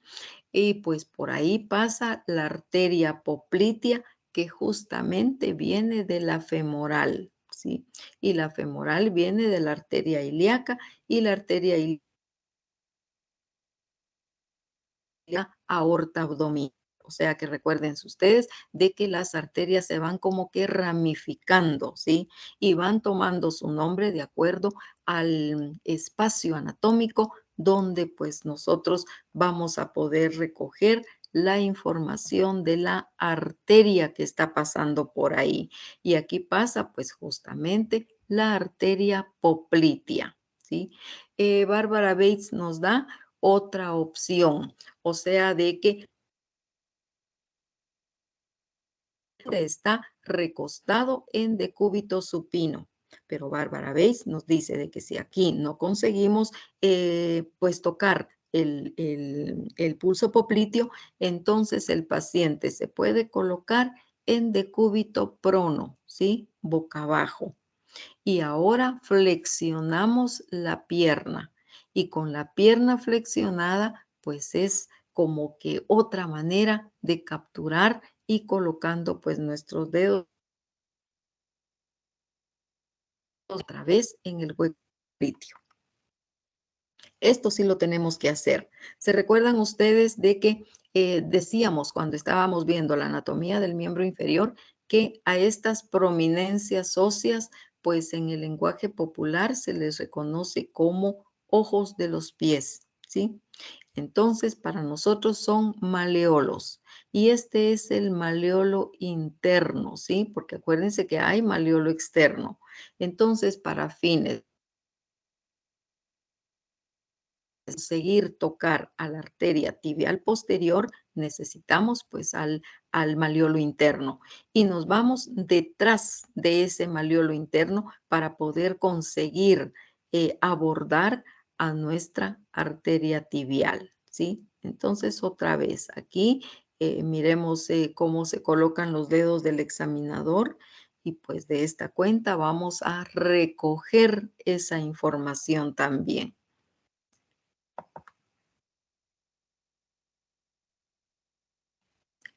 S1: Y pues por ahí pasa la arteria poplitea que justamente viene de la femoral, ¿sí? Y la femoral viene de la arteria ilíaca y la arteria ilíaca la aorta abdominal. O sea que recuérdense ustedes de que las arterias se van como que ramificando, ¿sí? Y van tomando su nombre de acuerdo al espacio anatómico donde pues nosotros vamos a poder recoger la información de la arteria que está pasando por ahí. Y aquí pasa pues justamente la arteria poplitea, ¿sí? Bárbara Bates nos da otra opción, o sea, de que está recostado en decúbito supino. Pero Bárbara Bates nos dice de que si aquí no conseguimos pues tocar el pulso popliteo, entonces el paciente se puede colocar en decúbito prono, ¿sí? Boca abajo. Y ahora flexionamos la pierna. Y con la pierna flexionada, pues es como que otra manera de capturar y colocando pues nuestros dedos otra vez en el hueco litio. Esto sí lo tenemos que hacer. ¿Se recuerdan ustedes de que decíamos cuando estábamos viendo la anatomía del miembro inferior que a estas prominencias óseas, pues en el lenguaje popular se les reconoce como ojos de los pies, ¿sí? Entonces, para nosotros son maleolos. Y este es el maleolo interno, ¿sí? Porque acuérdense que hay maleolo externo. Entonces, para fines de conseguir tocar a la arteria tibial posterior, necesitamos pues al maleolo interno. Y nos vamos detrás de ese maleolo interno para poder conseguir abordar a nuestra arteria tibial, ¿sí? Entonces, otra vez, aquí miremos cómo se colocan los dedos del examinador y pues de esta cuenta vamos a recoger esa información también.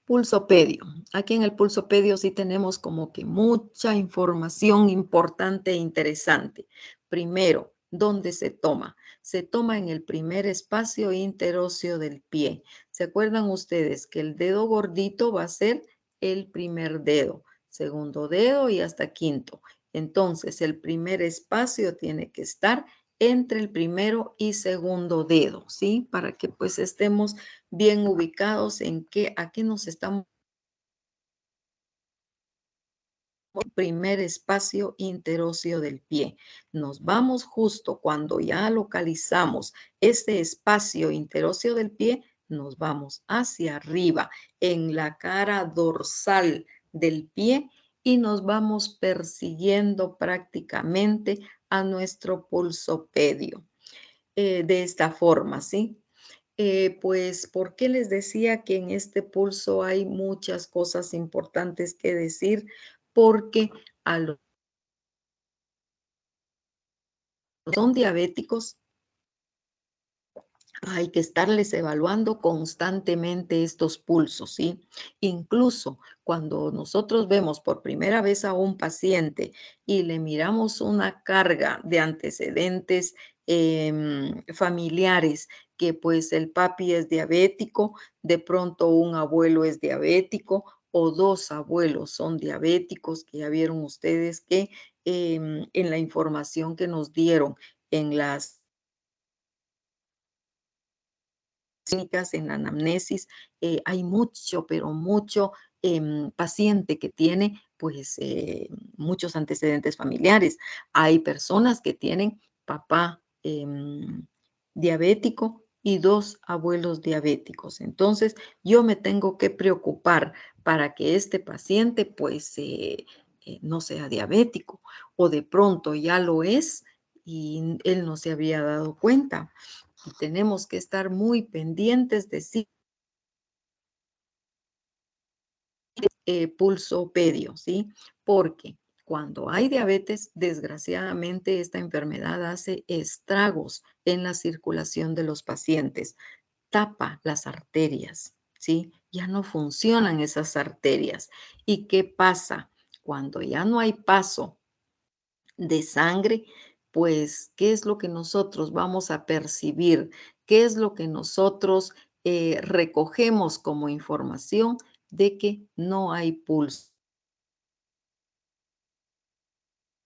S1: Pulsopedio. Aquí en el pulsopedio sí tenemos como que mucha información importante e interesante. Primero, ¿dónde se toma? Se toma en el primer espacio interóseo del pie. ¿Se acuerdan ustedes que el dedo gordito va a ser el primer dedo, segundo dedo y hasta quinto? Entonces, el primer espacio tiene que estar entre el primero y segundo dedo, ¿sí? Para que pues estemos bien ubicados en a qué nos estamos primer espacio interóseo del pie. Nos vamos justo cuando ya localizamos este espacio interóseo del pie, nos vamos hacia arriba en la cara dorsal del pie y nos vamos persiguiendo prácticamente a nuestro pulsopedio. De esta forma, ¿sí? Pues, ¿por qué les decía que en este pulso hay muchas cosas importantes que decir? Porque a los que son diabéticos hay que estarles evaluando constantemente estos pulsos, ¿sí? Incluso cuando nosotros vemos por primera vez a un paciente y le miramos una carga de antecedentes familiares, que pues el papi es diabético, de pronto un abuelo es diabético o dos abuelos son diabéticos, que ya vieron ustedes que en la información que nos dieron en las clínicas, en la anamnesis, hay mucho, pero mucho paciente que tiene pues muchos antecedentes familiares. Hay personas que tienen papá diabético y dos abuelos diabéticos. Entonces, yo me tengo que preocupar para que este paciente pues no sea diabético o de pronto ya lo es y él no se había dado cuenta. Y tenemos que estar muy pendientes de si pulsopedio, ¿sí? Porque cuando hay diabetes, desgraciadamente esta enfermedad hace estragos en la circulación de los pacientes, tapa las arterias, ¿sí? Ya no funcionan esas arterias. ¿Y qué pasa? Cuando ya no hay paso de sangre, pues, ¿qué es lo que nosotros vamos a percibir? ¿Qué es lo que nosotros recogemos como información de que no hay pulso.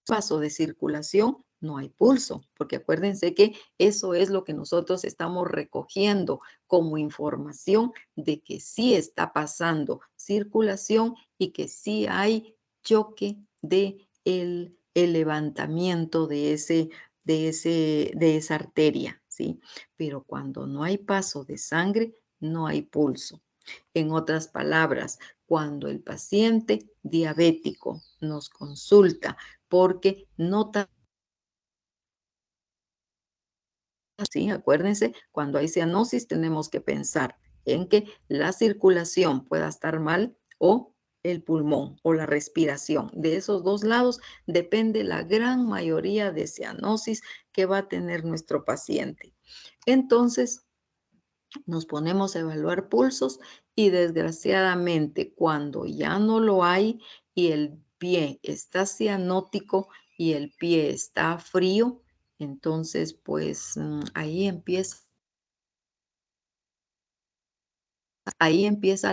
S1: Paso de circulación, no hay pulso, porque acuérdense que eso es lo que nosotros estamos recogiendo como información de que sí está pasando circulación y que sí hay choque de el levantamiento de esa arteria, ¿sí? Pero cuando no hay paso de sangre, no hay pulso. En otras palabras, cuando el paciente diabético nos consulta porque nota, sí, acuérdense, cuando hay cianosis tenemos que pensar en que la circulación pueda estar mal o el pulmón o la respiración. De esos dos lados depende la gran mayoría de cianosis que va a tener nuestro paciente. Entonces, nos ponemos a evaluar pulsos y desgraciadamente cuando ya no lo hay y el pie está cianótico y el pie está frío, entonces pues ahí empieza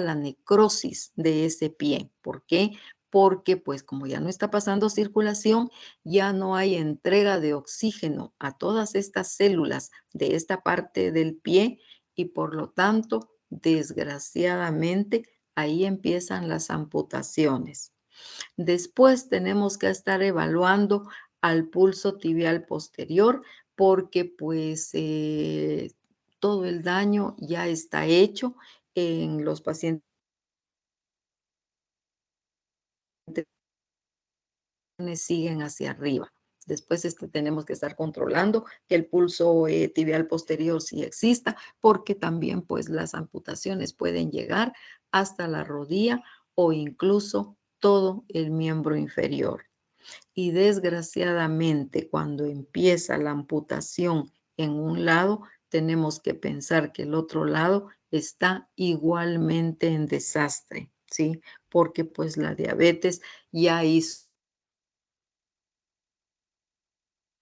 S1: la necrosis de ese pie. ¿Por qué? Porque pues como ya no está pasando circulación, ya no hay entrega de oxígeno a todas estas células de esta parte del pie y por lo tanto, desgraciadamente, ahí empiezan las amputaciones. Después tenemos que estar evaluando al pulso tibial posterior porque pues todo el daño ya está hecho en los pacientes siguen hacia arriba. Después tenemos que estar controlando que el pulso tibial posterior sí exista, porque también pues las amputaciones pueden llegar hasta la rodilla o incluso todo el miembro inferior. Y desgraciadamente cuando empieza la amputación en un lado, tenemos que pensar que el otro lado está igualmente en desastre, ¿sí? Porque pues la diabetes ya hizo.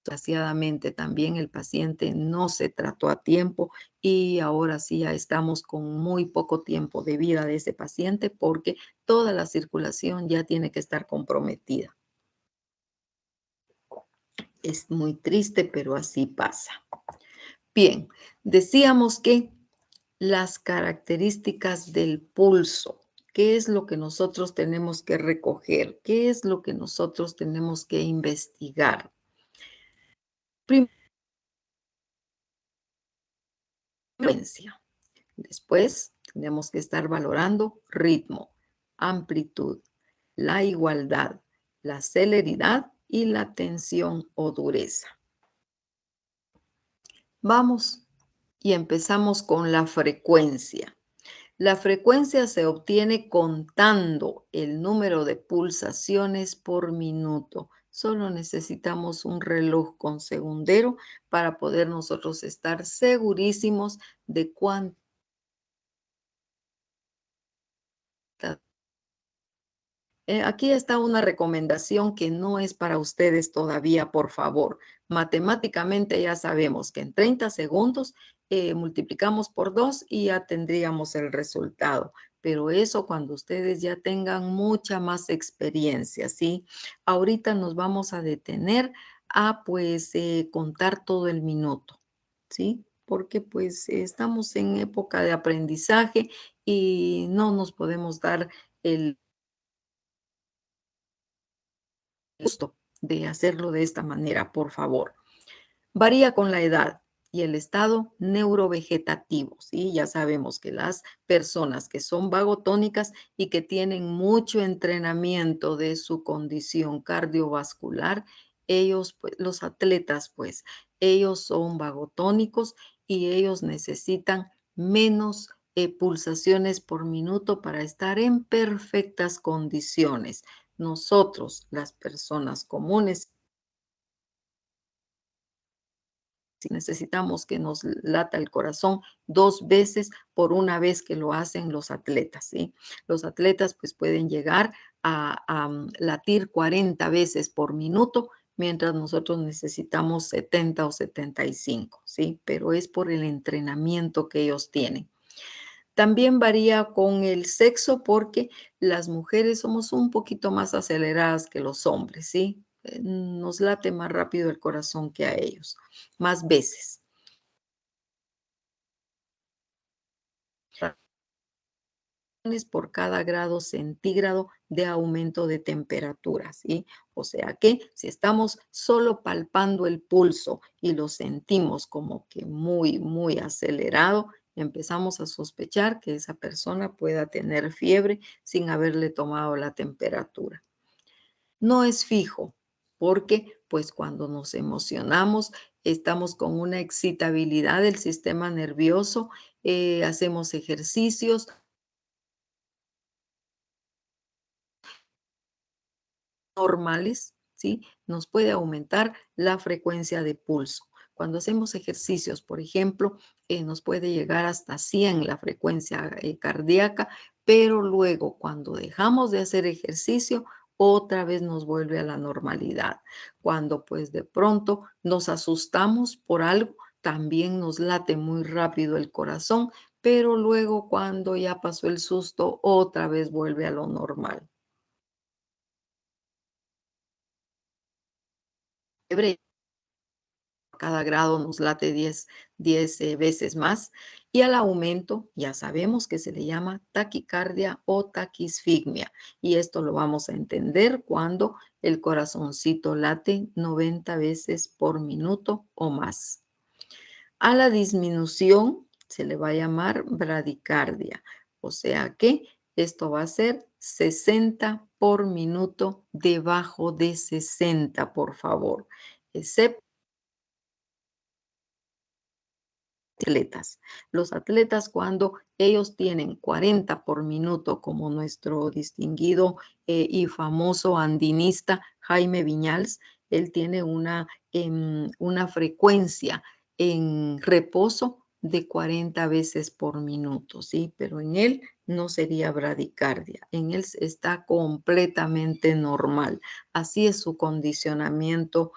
S1: Desgraciadamente también el paciente no se trató a tiempo y ahora sí ya estamos con muy poco tiempo de vida de ese paciente porque toda la circulación ya tiene que estar comprometida. Es muy triste, pero así pasa. Bien, decíamos que las características del pulso, ¿qué es lo que nosotros tenemos que recoger? ¿Qué es lo que nosotros tenemos que investigar? Frecuencia. Después tenemos que estar valorando ritmo, amplitud, la igualdad, la celeridad y la tensión o dureza. Vamos y empezamos con la frecuencia. La frecuencia se obtiene contando el número de pulsaciones por minuto. Solo necesitamos un reloj con segundero para poder nosotros estar segurísimos de cuánto. Aquí está una recomendación que no es para ustedes todavía, por favor. Matemáticamente ya sabemos que en 30 segundos multiplicamos por 2 y ya tendríamos el resultado. Pero eso cuando ustedes ya tengan mucha más experiencia, ¿sí? Ahorita nos vamos a detener a pues contar todo el minuto, ¿sí? Porque pues estamos en época de aprendizaje y no nos podemos dar el gusto de hacerlo de esta manera, por favor. Varía con la edad y el estado neurovegetativo, ¿sí? Ya sabemos que las personas que son vagotónicas y que tienen mucho entrenamiento de su condición cardiovascular, ellos, pues, los atletas, pues, ellos son vagotónicos y ellos necesitan menos pulsaciones por minuto para estar en perfectas condiciones. Nosotros, las personas comunes, si necesitamos que nos lata el corazón 2 veces por una vez que lo hacen los atletas, ¿sí? Los atletas pues pueden llegar a latir 40 veces por minuto, mientras nosotros necesitamos 70 o 75, ¿sí? Pero es por el entrenamiento que ellos tienen. También varía con el sexo porque las mujeres somos un poquito más aceleradas que los hombres, ¿sí? Nos late más rápido el corazón que a ellos, más veces. Por cada grado centígrado de aumento de temperatura, ¿sí? O sea que si estamos solo palpando el pulso y lo sentimos como que muy, muy acelerado, empezamos a sospechar que esa persona pueda tener fiebre sin haberle tomado la temperatura. No es fijo, porque pues cuando nos emocionamos estamos con una excitabilidad del sistema nervioso, hacemos ejercicios normales, ¿sí? Nos puede aumentar la frecuencia de pulso. Cuando hacemos ejercicios, por ejemplo, nos puede llegar hasta 100 la frecuencia cardíaca, pero luego cuando dejamos de hacer ejercicio, otra vez nos vuelve a la normalidad. Cuando pues de pronto nos asustamos por algo, también nos late muy rápido el corazón, pero luego cuando ya pasó el susto, otra vez vuelve a lo normal. Cada grado nos late 10 veces más y al aumento ya sabemos que se le llama taquicardia o taquisfigmia y esto lo vamos a entender cuando el corazoncito late 90 veces por minuto o más. A la disminución se le va a llamar bradicardia, o sea que esto va a ser 60 por minuto, debajo de 60, por favor, excepto atletas. Los atletas cuando ellos tienen 40 por minuto, como nuestro distinguido y famoso andinista Jaime Viñals, él tiene una frecuencia en reposo de 40 veces por minuto, ¿sí? Pero en él no sería bradicardia, en él está completamente normal. Así es su condicionamiento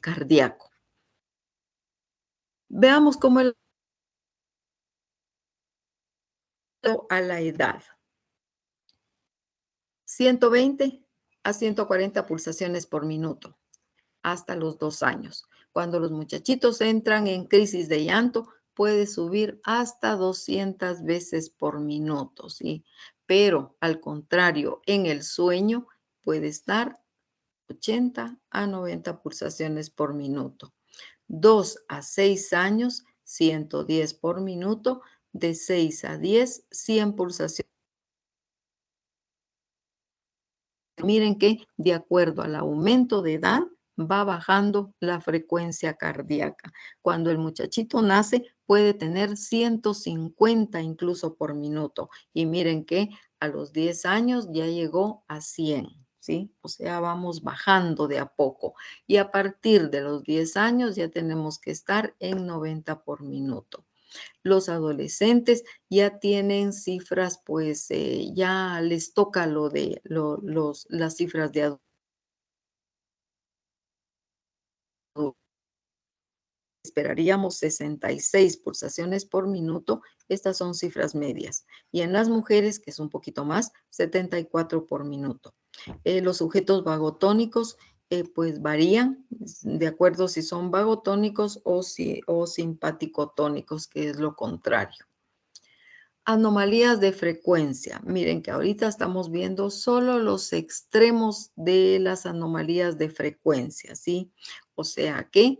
S1: cardíaco. Veamos cómo el a la edad. 120 a 140 pulsaciones por minuto hasta los 2 años. Cuando los muchachitos entran en crisis de llanto, puede subir hasta 200 veces por minuto, ¿sí? Pero al contrario, en el sueño puede estar 80 a 90 pulsaciones por minuto. 2 a 6 años, 110 por minuto. De 6 a 10, 100 pulsaciones. Miren que de acuerdo al aumento de edad va bajando la frecuencia cardíaca. Cuando el muchachito nace puede tener 150 incluso por minuto y miren que a los 10 años ya llegó a 100, ¿sí? O sea, vamos bajando de a poco y a partir de los 10 años ya tenemos que estar en 90 por minuto. Los adolescentes ya tienen cifras, pues ya les toca lo de las cifras de adultos. Esperaríamos 66 pulsaciones por minuto. Estas son cifras medias. Y en las mujeres, que es un poquito más, 74 por minuto. Los sujetos vagotónicos, pues varían de acuerdo si son vagotónicos o simpaticotónicos, que es lo contrario. Anomalías de frecuencia. Miren que ahorita estamos viendo solo los extremos de las anomalías de frecuencia, ¿sí? O sea que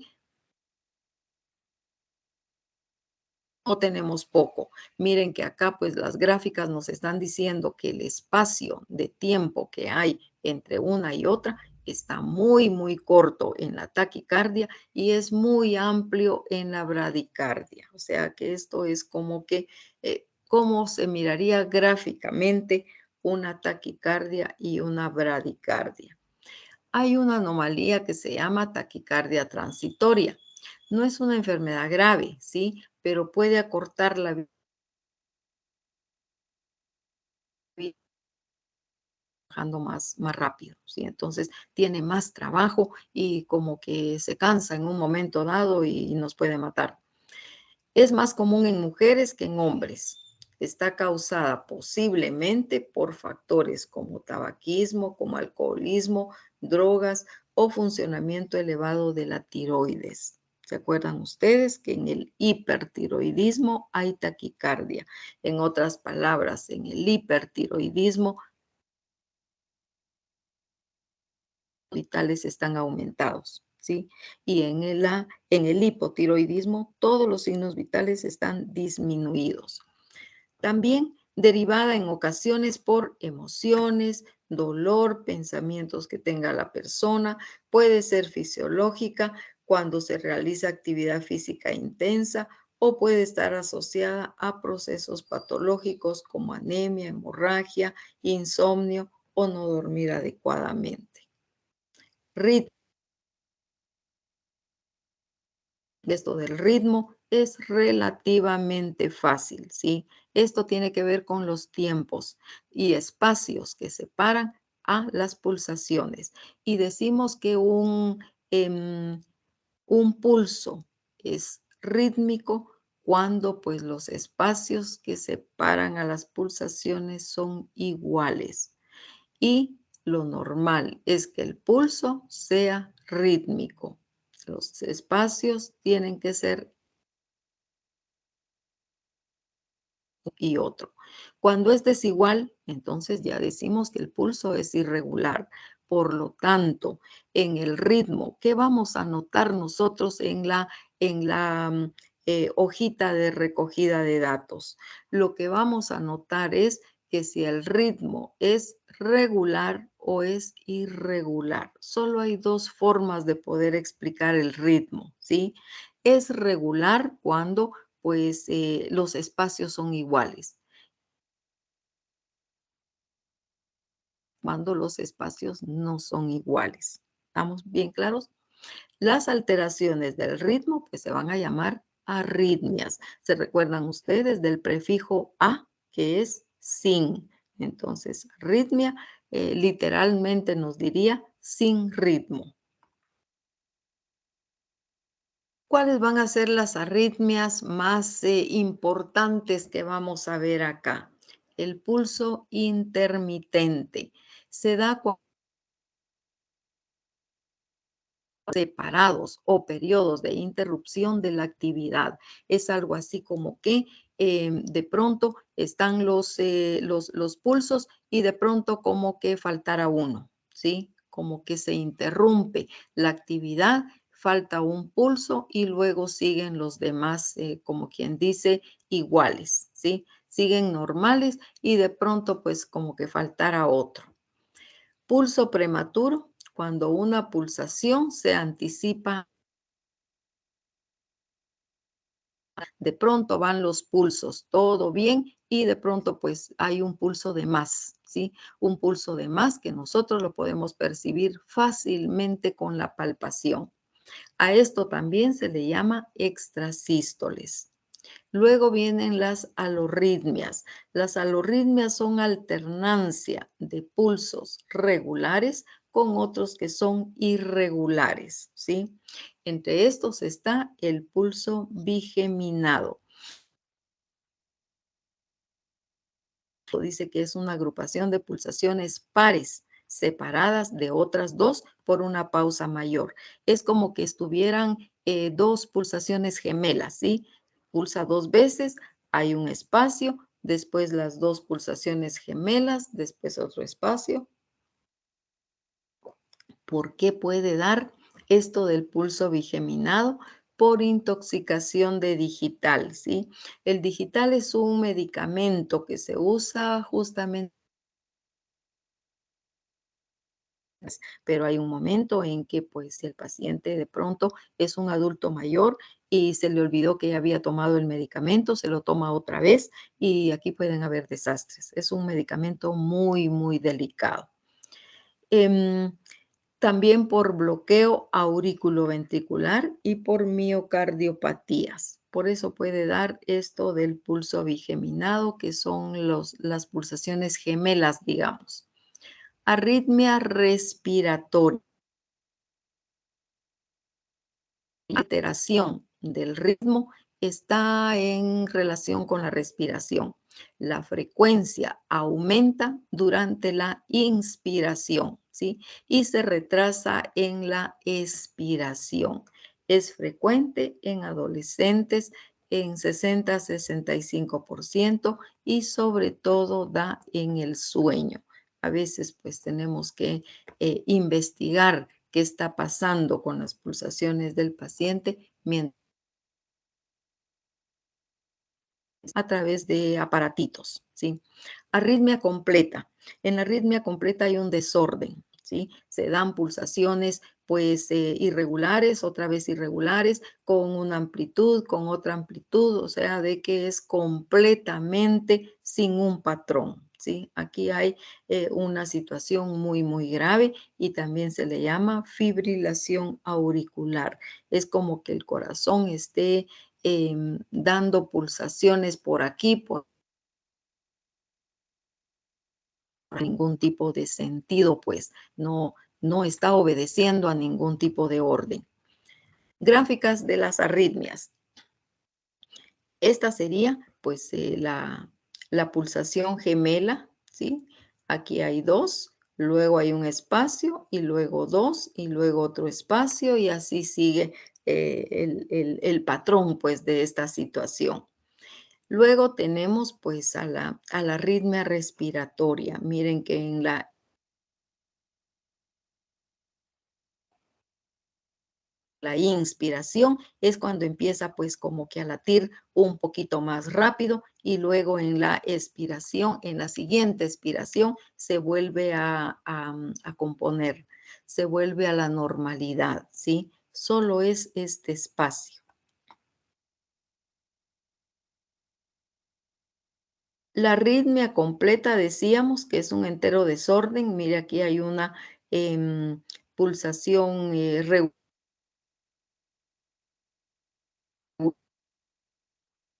S1: no tenemos poco. Miren que acá pues las gráficas nos están diciendo que el espacio de tiempo que hay entre una y otra está muy, muy corto en la taquicardia y es muy amplio en la bradicardia. O sea que esto es como que, cómo se miraría gráficamente una taquicardia y una bradicardia. Hay una anomalía que se llama taquicardia transitoria. No es una enfermedad grave, ¿sí? Pero puede acortar la vida trabajando más rápido, ¿sí? Entonces tiene más trabajo y como que se cansa en un momento dado y nos puede matar. Es más común en mujeres que en hombres. Está causada posiblemente por factores como tabaquismo, como alcoholismo, drogas o funcionamiento elevado de la tiroides. ¿Se acuerdan ustedes que en el hipertiroidismo hay taquicardia? En otras palabras, en el hipertiroidismo vitales están aumentados, ¿sí? Y en el hipotiroidismo todos los signos vitales están disminuidos. También derivada en ocasiones por emociones, dolor, pensamientos que tenga la persona, puede ser fisiológica cuando se realiza actividad física intensa o puede estar asociada a procesos patológicos como anemia, hemorragia, insomnio o no dormir adecuadamente. Esto del ritmo es relativamente fácil, ¿sí? Esto tiene que ver con los tiempos y espacios que separan a las pulsaciones. Y decimos que un pulso es rítmico cuando pues los espacios que separan a las pulsaciones son iguales. Y lo normal es que el pulso sea rítmico. Los espacios tienen que ser y otro. Cuando es desigual, entonces ya decimos que el pulso es irregular. Por lo tanto, en el ritmo, ¿qué vamos a notar nosotros en la hojita de recogida de datos? Lo que vamos a notar es que si el ritmo es regular o es irregular. Solo hay dos formas de poder explicar el ritmo, ¿sí? Es regular cuando pues los espacios son iguales. Cuando los espacios no son iguales. ¿Estamos bien claros? Las alteraciones del ritmo pues se van a llamar arritmias. ¿Se recuerdan ustedes del prefijo a, que es sin? Entonces, arritmia literalmente nos diría sin ritmo. ¿Cuáles van a ser las arritmias más importantes que vamos a ver acá? El pulso intermitente. Se da cuando separados o periodos de interrupción de la actividad. Es algo así como que de pronto están los pulsos y de pronto como que faltara uno, ¿sí? Como que se interrumpe la actividad, falta un pulso y luego siguen los demás, como quien dice, iguales, ¿sí? Siguen normales y de pronto pues como que faltara otro. Pulso prematuro, cuando una pulsación se anticipa. De pronto van los pulsos, todo bien, y de pronto pues hay un pulso de más, ¿sí? Un pulso de más que nosotros lo podemos percibir fácilmente con la palpación. A esto también se le llama extrasístoles. Luego vienen las alorritmias. Las alorritmias son alternancia de pulsos regulares con otros que son irregulares, ¿sí? Entre estos está el pulso bigeminado. Dice que es una agrupación de pulsaciones pares separadas de otras dos por una pausa mayor. Es como que estuvieran dos pulsaciones gemelas, ¿sí? Pulsa dos veces, hay un espacio, después las dos pulsaciones gemelas, después otro espacio. ¿Por qué puede dar esto del pulso bigeminado? Por intoxicación de digital, ¿sí? El digital es un medicamento que se usa justamente, pero hay un momento en que pues el paciente de pronto es un adulto mayor y se le olvidó que ya había tomado el medicamento, se lo toma otra vez y aquí pueden haber desastres. Es un medicamento muy, muy delicado. También por bloqueo auriculoventricular y por miocardiopatías. Por eso puede dar esto del pulso bigeminado, que son las pulsaciones gemelas, digamos. Arritmia respiratoria, alteración del ritmo está en relación con la respiración. La frecuencia aumenta durante la inspiración, ¿sí? Y se retrasa en la expiración. Es frecuente en adolescentes en 60-65% y sobre todo da en el sueño. A veces pues tenemos que investigar qué está pasando con las pulsaciones del paciente mientras a través de aparatitos, ¿sí? Arritmia completa. En la arritmia completa hay un desorden, ¿sí? Se dan pulsaciones, pues, irregulares, otra vez irregulares, con una amplitud, con otra amplitud, o sea, de que es completamente sin un patrón, ¿sí? Aquí hay una situación muy, muy grave y también se le llama fibrilación auricular. Es como que el corazón esté dando pulsaciones por aquí, por ningún tipo de sentido, pues no está obedeciendo a ningún tipo de orden. Gráficas de las arritmias. Esta sería pues la pulsación gemela, ¿sí? Aquí hay dos, luego hay un espacio y luego dos y luego otro espacio y así sigue el patrón pues de esta situación. Luego tenemos pues a la arritmia respiratoria. Miren que en la inspiración es cuando empieza pues como que a latir un poquito más rápido y luego en la expiración, en la siguiente expiración se vuelve a componer, se vuelve a la normalidad, ¿sí? Solo es este espacio. La arritmia completa decíamos que es un entero desorden. Mire, aquí hay una pulsación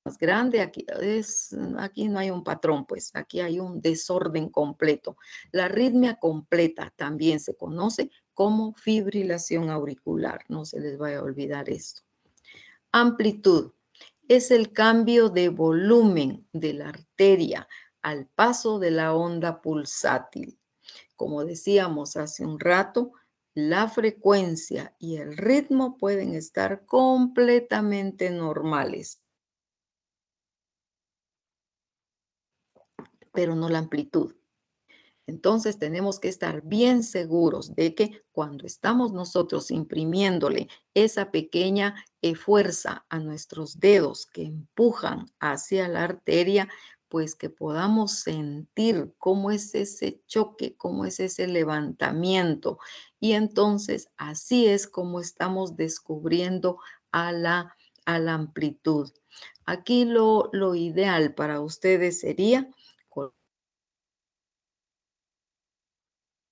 S1: más grande. Aquí no hay un patrón, pues aquí hay un desorden completo. La arritmia completa también se conoce como fibrilación auricular. No se les vaya a olvidar esto. Amplitud es el cambio de volumen de la arteria al paso de la onda pulsátil. Como decíamos hace un rato, la frecuencia y el ritmo pueden estar completamente normales, pero no la amplitud. Entonces tenemos que estar bien seguros de que cuando estamos nosotros imprimiéndole esa pequeña fuerza a nuestros dedos que empujan hacia la arteria, pues que podamos sentir cómo es ese choque, cómo es ese levantamiento. Y entonces así es como estamos descubriendo a la amplitud. Aquí lo ideal para ustedes sería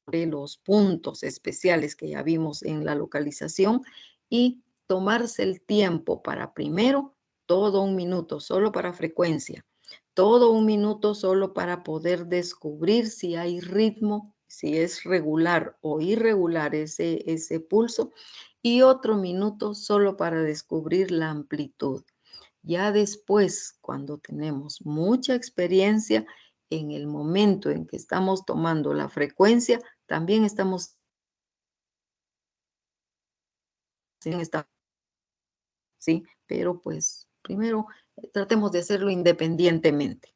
S1: de los puntos especiales que ya vimos en la localización y tomarse el tiempo para primero todo un minuto solo para frecuencia, todo un minuto solo para poder descubrir si hay ritmo, si es regular o irregular ese pulso y otro minuto solo para descubrir la amplitud. Ya después, cuando tenemos mucha experiencia, en el momento en que estamos tomando la frecuencia, también estamos en esta, ¿sí? Pero pues primero tratemos de hacerlo independientemente.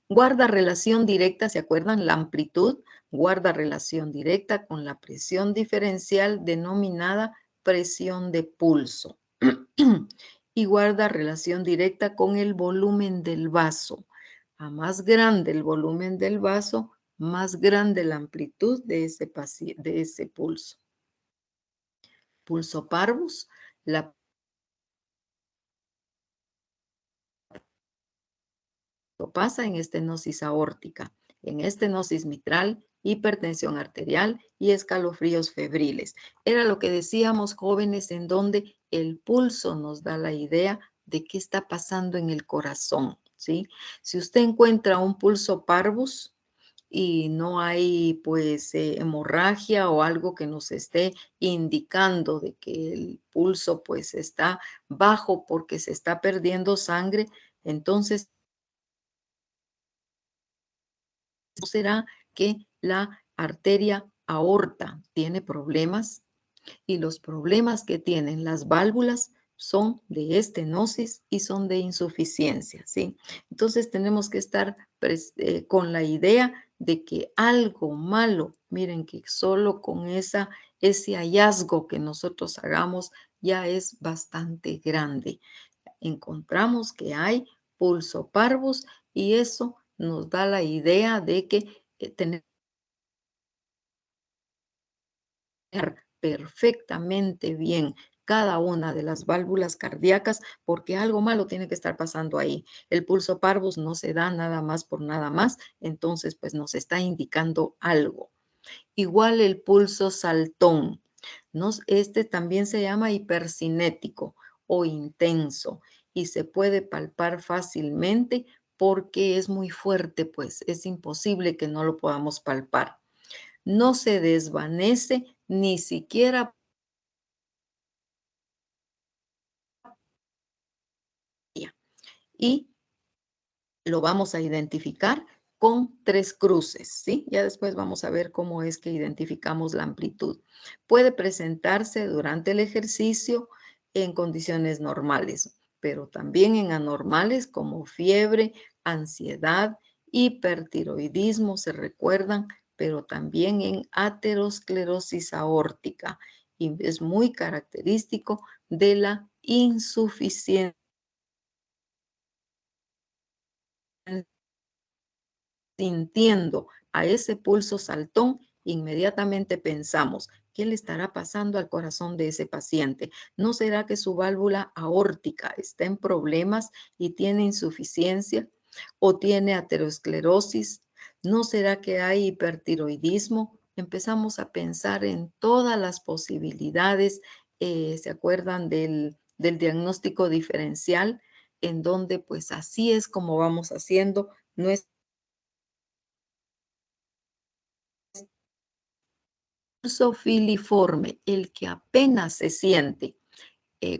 S1: Guarda relación directa, ¿se acuerdan? La amplitud guarda relación directa con la presión diferencial denominada presión de pulso. Y guarda relación directa con el volumen del vaso. A más grande el volumen del vaso, más grande la amplitud de ese pulso. Pulso parvus, la pasa en estenosis aórtica, en estenosis mitral, hipertensión arterial y escalofríos febriles. Era lo que decíamos, jóvenes, en donde el pulso nos da la idea de qué está pasando en el corazón, ¿sí? Si usted encuentra un pulso parvus, y no hay pues hemorragia o algo que nos esté indicando de que el pulso pues está bajo porque se está perdiendo sangre, entonces ¿no será que la arteria aorta tiene problemas? Y los problemas que tienen las válvulas son de estenosis y son de insuficiencia, ¿sí? Entonces tenemos que estar con la idea de que algo malo, miren que solo con ese hallazgo que nosotros hagamos ya es bastante grande. Encontramos que hay pulso parvus y eso nos da la idea de que tenemos perfectamente bien cada una de las válvulas cardíacas porque algo malo tiene que estar pasando ahí. El pulso parvus no se da nada más por nada más, entonces pues nos está indicando algo. Igual el pulso saltón. Este también se llama hipercinético o intenso y se puede palpar fácilmente porque es muy fuerte, pues es imposible que no lo podamos palpar. No se desvanece ni siquiera y lo vamos a identificar con 3 cruces, ¿sí? Ya después vamos a ver cómo es que identificamos la amplitud. Puede presentarse durante el ejercicio en condiciones normales, pero también en anormales como fiebre, ansiedad, hipertiroidismo, se recuerdan, pero también en aterosclerosis aórtica. Y es muy característico de la insuficiencia sintiendo a ese pulso saltón, inmediatamente pensamos, ¿qué le estará pasando al corazón de ese paciente? ¿No será que su válvula aórtica está en problemas y tiene insuficiencia o tiene aterosclerosis? ¿No será que hay hipertiroidismo? Empezamos a pensar en todas las posibilidades. ¿Se acuerdan del diagnóstico diferencial? En donde pues así es como vamos haciendo nuestra pulso filiforme, el que apenas se siente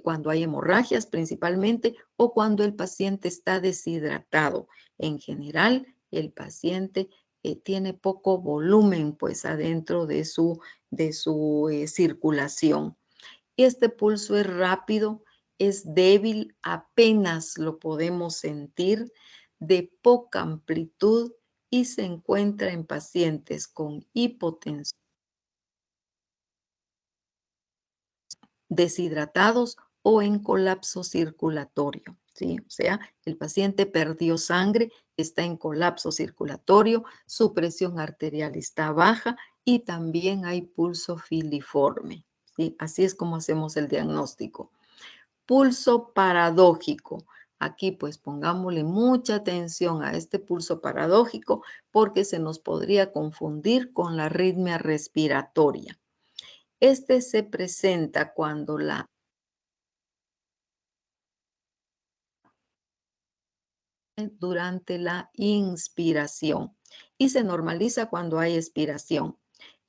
S1: cuando hay hemorragias principalmente o cuando el paciente está deshidratado. En general, el paciente tiene poco volumen pues adentro de su circulación. Y este pulso es rápido, es débil, apenas lo podemos sentir, de poca amplitud y se encuentra en pacientes con hipotensión, deshidratados o en colapso circulatorio, ¿sí? O sea, el paciente perdió sangre, está en colapso circulatorio, su presión arterial está baja y también hay pulso filiforme, ¿sí? Así es como hacemos el diagnóstico. Pulso paradójico. Aquí pues pongámosle mucha atención a este pulso paradójico porque se nos podría confundir con la arritmia respiratoria. Este se presenta cuando durante la inspiración y se normaliza cuando hay expiración.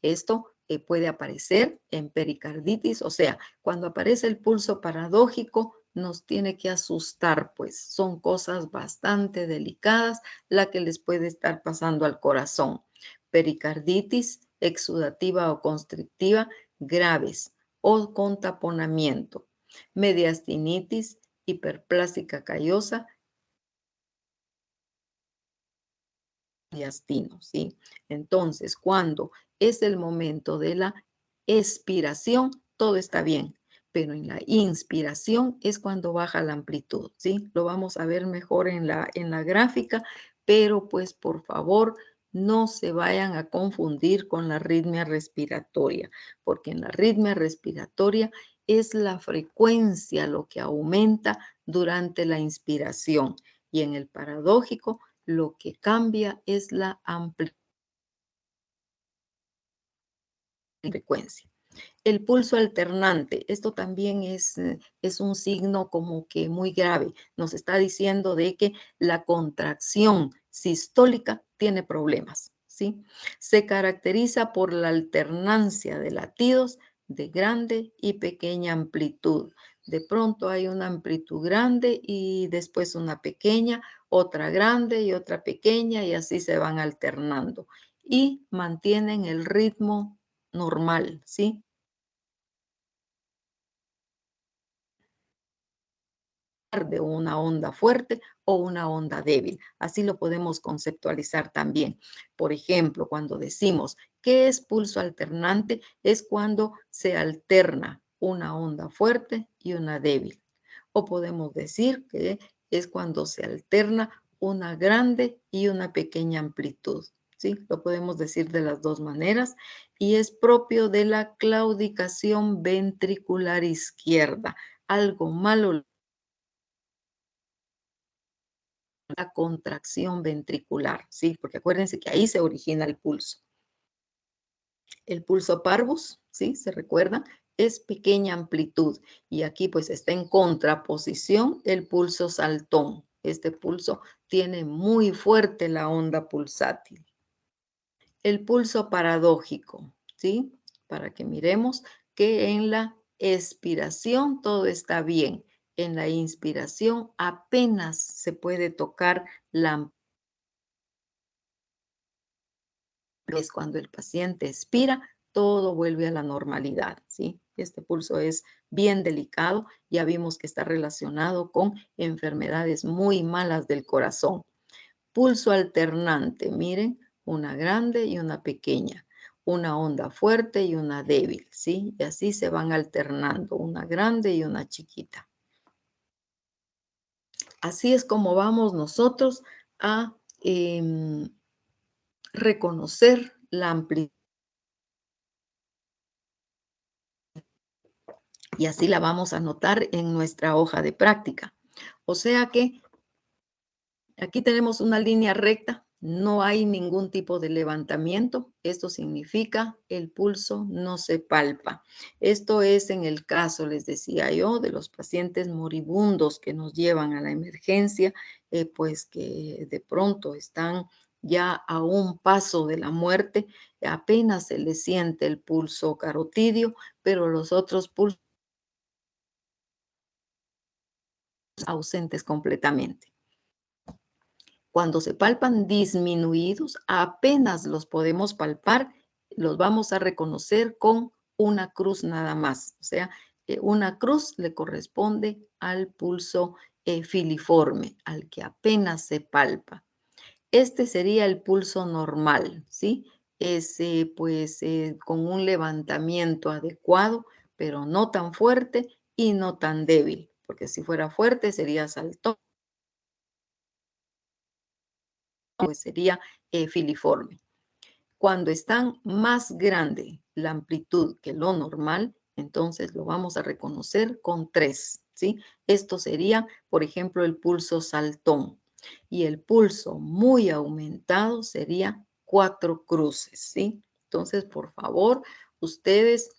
S1: Esto puede aparecer en pericarditis, o sea, cuando aparece el pulso paradójico nos tiene que asustar, pues son cosas bastante delicadas la que les puede estar pasando al corazón. Pericarditis exudativa o constrictiva graves o con taponamiento. Mediastinitis hiperplásica callosa diastino, ¿sí? Entonces, cuando es el momento de la expiración, todo está bien, pero en la inspiración es cuando baja la amplitud, ¿sí? Lo vamos a ver mejor en la gráfica, pero pues por favor no se vayan a confundir con la arritmia respiratoria, porque en la arritmia respiratoria es la frecuencia lo que aumenta durante la inspiración y en el paradójico lo que cambia es la amplitud de frecuencia. El pulso alternante, esto también es un signo como que muy grave. Nos está diciendo de que la contracción sistólica tiene problemas. ¿sí? Se caracteriza por la alternancia de latidos de grande y pequeña amplitud. De pronto hay una amplitud grande y después una pequeña, otra grande y otra pequeña, y así se van alternando. Y mantienen el ritmo normal, ¿sí? De una onda fuerte o una onda débil. Así lo podemos conceptualizar también. Por ejemplo, cuando decimos ¿qué es pulso alternante? Es cuando se alterna una onda fuerte y una débil. O podemos decir que es cuando se alterna una grande y una pequeña amplitud. ¿Sí? Lo podemos decir de las dos maneras y es propio de la claudicación ventricular izquierda. Algo malo, la contracción ventricular, ¿sí? Porque acuérdense que ahí se origina el pulso. El pulso parvus, ¿sí? ¿Se recuerdan? Es pequeña amplitud y aquí pues está en contraposición el pulso saltón. Este pulso tiene muy fuerte la onda pulsátil. El pulso paradójico, ¿sí? Para que miremos que en la expiración todo está bien. En la inspiración apenas se puede tocar la es cuando el paciente expira, todo vuelve a la normalidad, ¿sí? Este pulso es bien delicado, ya vimos que está relacionado con enfermedades muy malas del corazón. Pulso alternante, miren, una grande y una pequeña, una onda fuerte y una débil, ¿sí? Y así se van alternando, una grande y una chiquita. Así es como vamos nosotros a reconocer la amplitud. Y así la vamos a anotar en nuestra hoja de práctica. O sea que aquí tenemos una línea recta, no hay ningún tipo de levantamiento. Esto significa el pulso no se palpa. Esto es en el caso, les decía yo, de los pacientes moribundos que nos llevan a la emergencia, pues que de pronto están ya a un paso de la muerte, apenas se les siente el pulso carotidio, pero los otros pulsos ausentes completamente. Cuando se palpan disminuidos, apenas los podemos palpar, los vamos a reconocer con una cruz nada más. O sea, una cruz le corresponde al pulso filiforme, al que apenas se palpa. Este sería el pulso normal, ¿sí? Es pues con un levantamiento adecuado, pero no tan fuerte y no tan débil, porque si fuera fuerte sería saltón, pues sería filiforme. Cuando están más grande la amplitud que lo normal, entonces lo vamos a reconocer con 3, ¿sí? Esto sería, por ejemplo, el pulso saltón. Y el pulso muy aumentado sería 4 cruces, ¿sí? Entonces, por favor, ustedes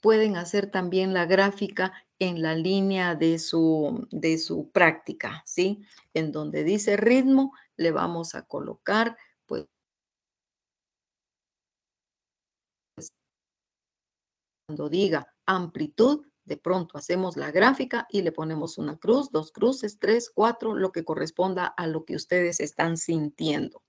S1: pueden hacer también la gráfica en la línea de su práctica, ¿sí? En donde dice ritmo, le vamos a colocar, pues, cuando diga amplitud, de pronto hacemos la gráfica y le ponemos una cruz, 2 cruces, 3, 4, lo que corresponda a lo que ustedes están sintiendo.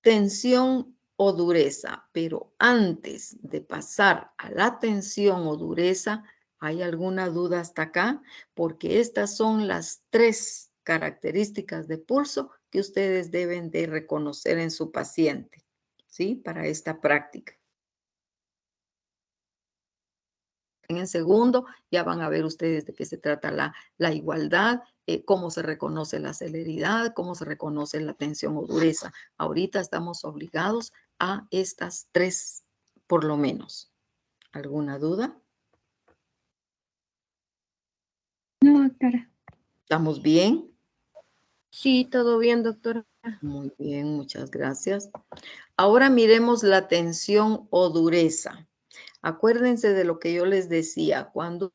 S1: Tensión o dureza, pero antes de pasar a la tensión o dureza, ¿hay alguna duda hasta acá? Porque estas son las 3 características de pulso que ustedes deben de reconocer en su paciente, ¿sí? Para esta práctica. En el segundo ya van a ver ustedes de qué se trata la igualdad, cómo se reconoce la celeridad, cómo se reconoce la tensión o dureza. Ahorita estamos obligados a estas 3 por lo menos. ¿Alguna duda?
S3: No, doctora.
S1: ¿Estamos bien?
S4: Sí, todo bien, doctora.
S1: Muy bien, muchas gracias. Ahora miremos la tensión o dureza. Acuérdense de lo que yo les decía, cuando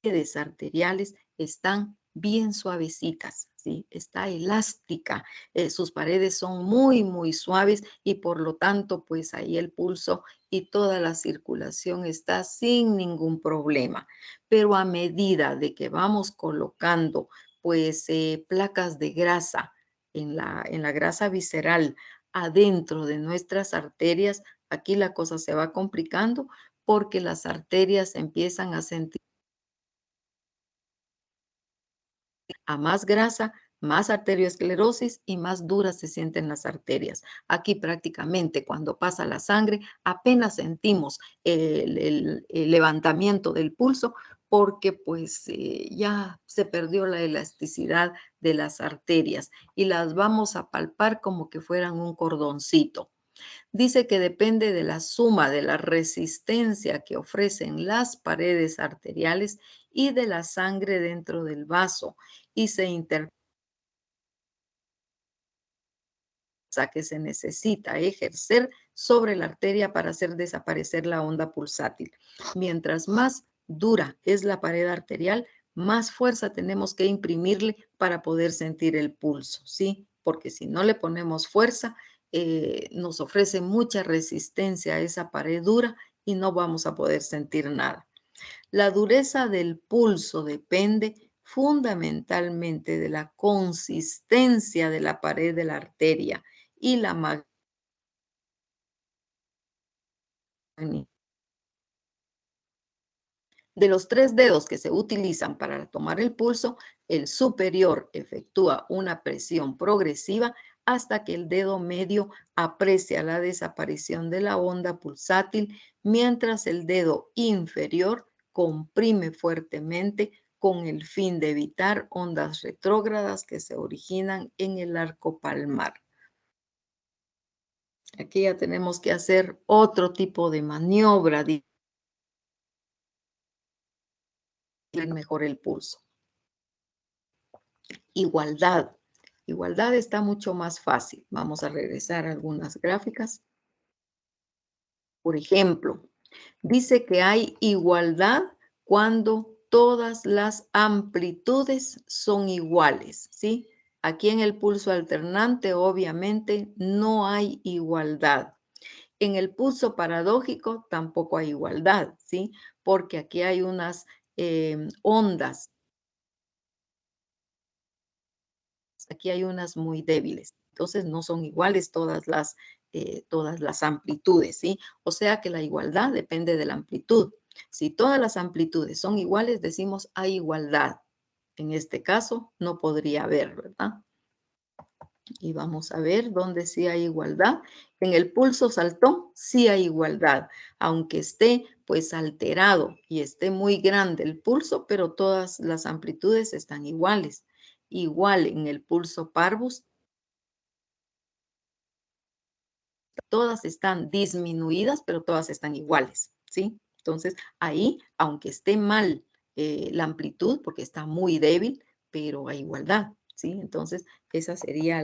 S1: paredes arteriales están bien suavecitas, ¿sí? Está elástica, sus paredes son muy, muy suaves y por lo tanto, pues ahí el pulso y toda la circulación está sin ningún problema. Pero a medida de que vamos colocando, pues, placas de grasa en la grasa visceral adentro de nuestras arterias, aquí la cosa se va complicando porque las arterias empiezan a sentir a más grasa, más arteriosclerosis y más duras se sienten las arterias. Aquí prácticamente cuando pasa la sangre apenas sentimos el levantamiento del pulso porque pues ya se perdió la elasticidad de las arterias y las vamos a palpar como que fueran un cordoncito. Dice que depende de la suma de la resistencia que ofrecen las paredes arteriales y de la sangre dentro del vaso y se interpreta que se necesita ejercer sobre la arteria para hacer desaparecer la onda pulsátil. Mientras más dura es la pared arterial, más fuerza tenemos que imprimirle para poder sentir el pulso, ¿sí? Porque si no le ponemos fuerza, nos ofrece mucha resistencia a esa pared dura y no vamos a poder sentir nada. La dureza del pulso depende fundamentalmente de la consistencia de la pared de la arteria y la magnitud. De los 3 dedos que se utilizan para tomar el pulso, el superior efectúa una presión progresiva hasta que el dedo medio aprecia la desaparición de la onda pulsátil, mientras el dedo inferior comprime fuertemente con el fin de evitar ondas retrógradas que se originan en el arco palmar. Aquí ya tenemos que hacer otro tipo de maniobra mejor el pulso. Igualdad. Igualdad está mucho más fácil. Vamos a regresar a algunas gráficas. Por ejemplo, dice que hay igualdad cuando todas las amplitudes son iguales, ¿sí? Aquí en el pulso alternante, obviamente, no hay igualdad. En el pulso paradójico tampoco hay igualdad, ¿sí? Porque aquí hay unas ondas. Aquí hay unas muy débiles. Entonces no son iguales todas las amplitudes, ¿sí? O sea que la igualdad depende de la amplitud. Si todas las amplitudes son iguales, decimos hay igualdad. En este caso no podría haber, ¿verdad? Y vamos a ver dónde sí hay igualdad. En el pulso saltón sí hay igualdad, aunque esté pues alterado y esté muy grande el pulso, pero todas las amplitudes están iguales. Igual en el pulso parvus, todas están disminuidas, pero todas están iguales, ¿sí? Entonces, ahí, aunque esté mal la amplitud, porque está muy débil, pero hay igualdad, ¿sí? Entonces, esa sería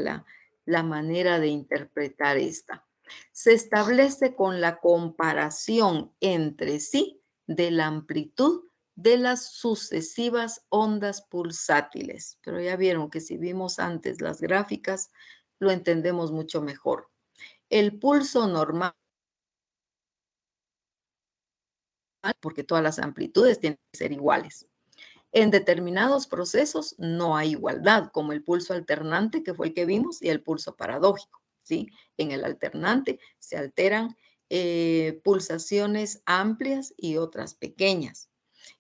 S1: la manera de interpretar esta. Se establece con la comparación entre sí de la amplitud de las sucesivas ondas pulsátiles. Pero ya vieron que si vimos antes las gráficas, lo entendemos mucho mejor. El pulso normal, porque todas las amplitudes tienen que ser iguales. En determinados procesos no hay igualdad, como el pulso alternante, que fue el que vimos, y el pulso paradójico, ¿sí? En el alternante se alteran pulsaciones amplias y otras pequeñas.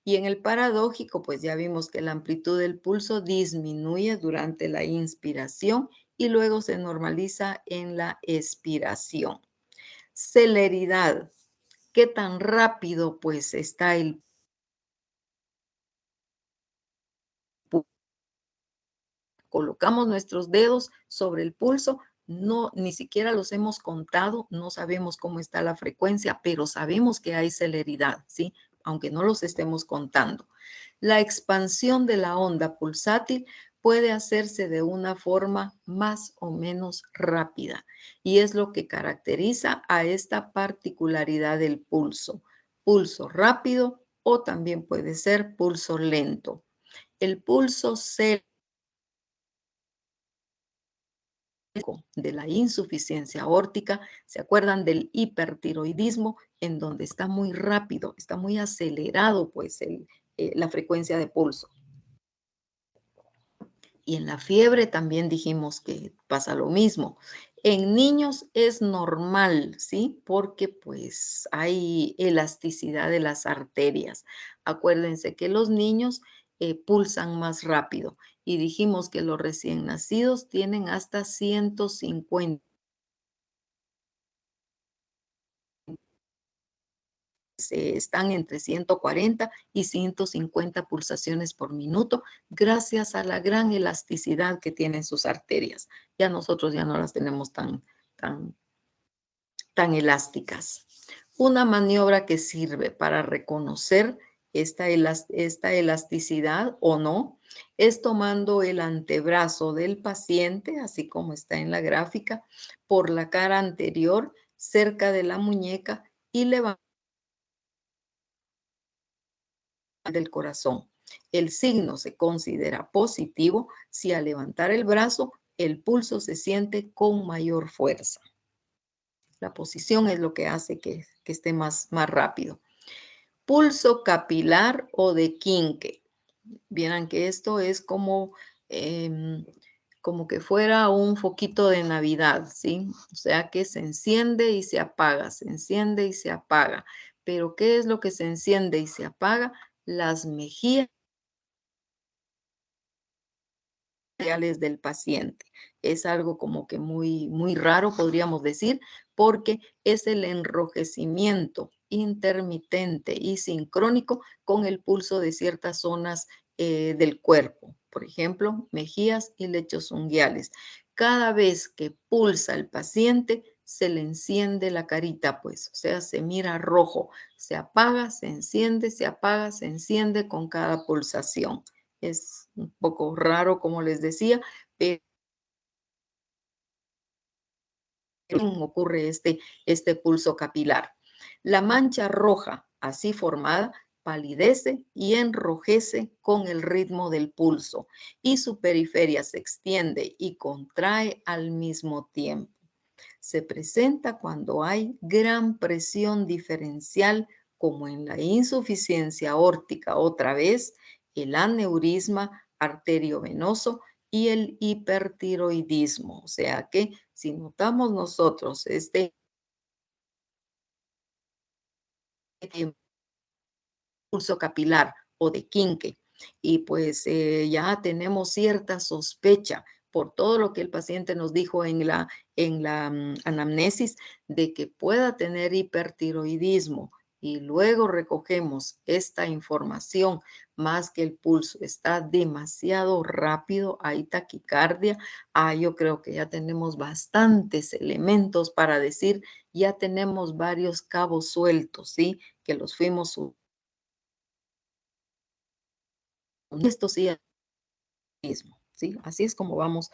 S1: Y en el paradójico, pues ya vimos que la amplitud del pulso disminuye durante la inspiración y luego se normaliza en la expiración. Celeridad. ¿Qué tan rápido pues está el pulso? Colocamos nuestros dedos sobre el pulso, no, ni siquiera los hemos contado, no sabemos cómo está la frecuencia, pero sabemos que hay celeridad, ¿sí? Aunque no los estemos contando. La expansión de la onda pulsátil puede hacerse de una forma más o menos rápida y es lo que caracteriza a esta particularidad del pulso. Pulso rápido o también puede ser pulso lento. El pulso cero de la insuficiencia aórtica, ¿se acuerdan del hipertiroidismo? En donde está muy rápido, está muy acelerado pues la frecuencia de pulso. Y en la fiebre también dijimos que pasa lo mismo. En niños es normal, ¿sí? Porque pues hay elasticidad de las arterias. Acuérdense que los niños pulsan más rápido y dijimos que los recién nacidos tienen hasta 150. Están entre 140 y 150 pulsaciones por minuto gracias a la gran elasticidad que tienen sus arterias. Ya nosotros ya no las tenemos tan elásticas. Una maniobra que sirve para reconocer esta elasticidad o no es tomando el antebrazo del paciente, así como está en la gráfica, por la cara anterior cerca de la muñeca y levantando del corazón. El signo se considera positivo si al levantar el brazo el pulso se siente con mayor fuerza. La posición es lo que hace que esté más rápido. Pulso capilar o de quinque. Vieran que esto es como que fuera un foquito de Navidad, ¿sí? O sea que se enciende y se apaga, se enciende y se apaga. Pero ¿qué es lo que se enciende y se apaga? Las mejillas del paciente. Es algo como que muy raro, podríamos decir, porque es el enrojecimiento intermitente y sincrónico con el pulso de ciertas zonas del cuerpo. Por ejemplo, mejillas y lechos unguiales. Cada vez que pulsa el paciente, se le enciende la carita, pues, o sea, se mira rojo, se apaga, se enciende, se apaga, se enciende con cada pulsación. Es un poco raro, como les decía, pero ocurre este pulso capilar. La mancha roja, así formada, palidece y enrojece con el ritmo del pulso y su periferia se extiende y contrae al mismo tiempo. Se presenta cuando hay gran presión diferencial, como en la insuficiencia aórtica otra vez, el aneurisma arteriovenoso y el hipertiroidismo. O sea que si notamos nosotros este pulso capilar o de quinque y pues ya tenemos cierta sospecha por todo lo que el paciente nos dijo en la anamnesis de que pueda tener hipertiroidismo y luego recogemos esta información más que el pulso está demasiado rápido, hay taquicardia, yo creo que ya tenemos bastantes elementos para decir, ya tenemos varios cabos sueltos, ¿sí? Que los fuimos esto sí es mismo, ¿sí? Así es como vamos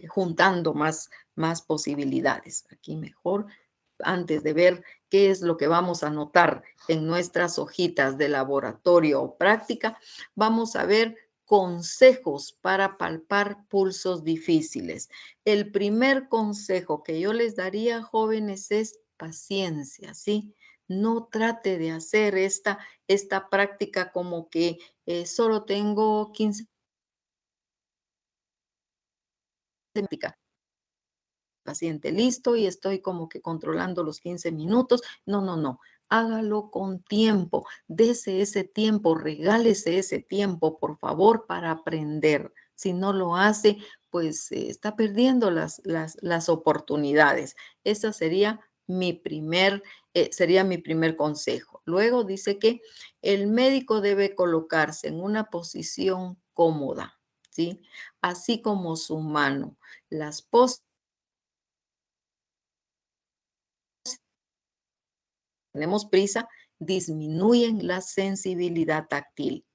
S1: juntando más posibilidades. Aquí mejor, antes de ver qué es lo que vamos a anotar en nuestras hojitas de laboratorio o práctica, vamos a ver consejos para palpar pulsos difíciles. El primer consejo que yo les daría, jóvenes, es paciencia, ¿sí? No trate de hacer esta práctica como que solo tengo 15 paciente listo y estoy como que controlando los 15 minutos. No, no, no. Hágalo con tiempo. Dese ese tiempo, regálese ese tiempo, por favor, para aprender. Si no lo hace, pues está perdiendo las oportunidades. Esa sería sería mi primer consejo. Luego dice que el médico debe colocarse en una posición cómoda, ¿sí? Así como su mano. Las poses tenemos prisa, disminuyen la sensibilidad táctil.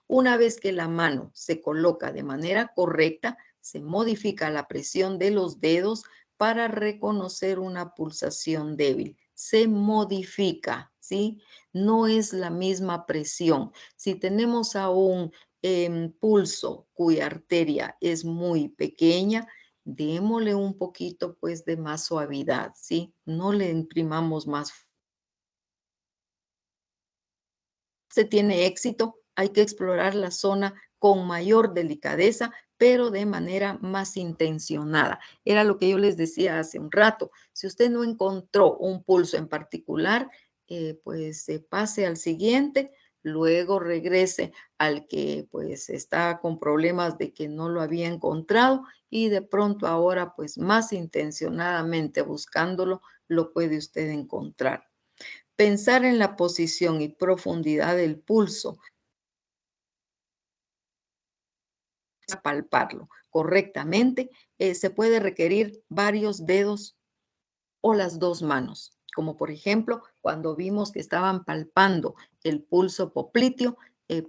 S1: Una vez que la mano se coloca de manera correcta, se modifica la presión de los dedos para reconocer una pulsación débil. Se modifica, ¿sí? No es la misma presión. Si tenemos aún pulso cuya arteria es muy pequeña, démosle un poquito pues de más suavidad, ¿sí? No le imprimamos más. Se tiene éxito, hay que explorar la zona con mayor delicadeza, pero de manera más intencionada. Era lo que yo les decía hace un rato. Si usted no encontró un pulso en particular, pues pase al siguiente, luego regrese al que pues está con problemas de que no lo había encontrado y de pronto ahora pues más intencionadamente buscándolo lo puede usted encontrar. Pensar en la posición y profundidad del pulso, palparlo correctamente, se puede requerir varios dedos o las dos manos, como por ejemplo cuando vimos que estaban palpando el pulso popliteo,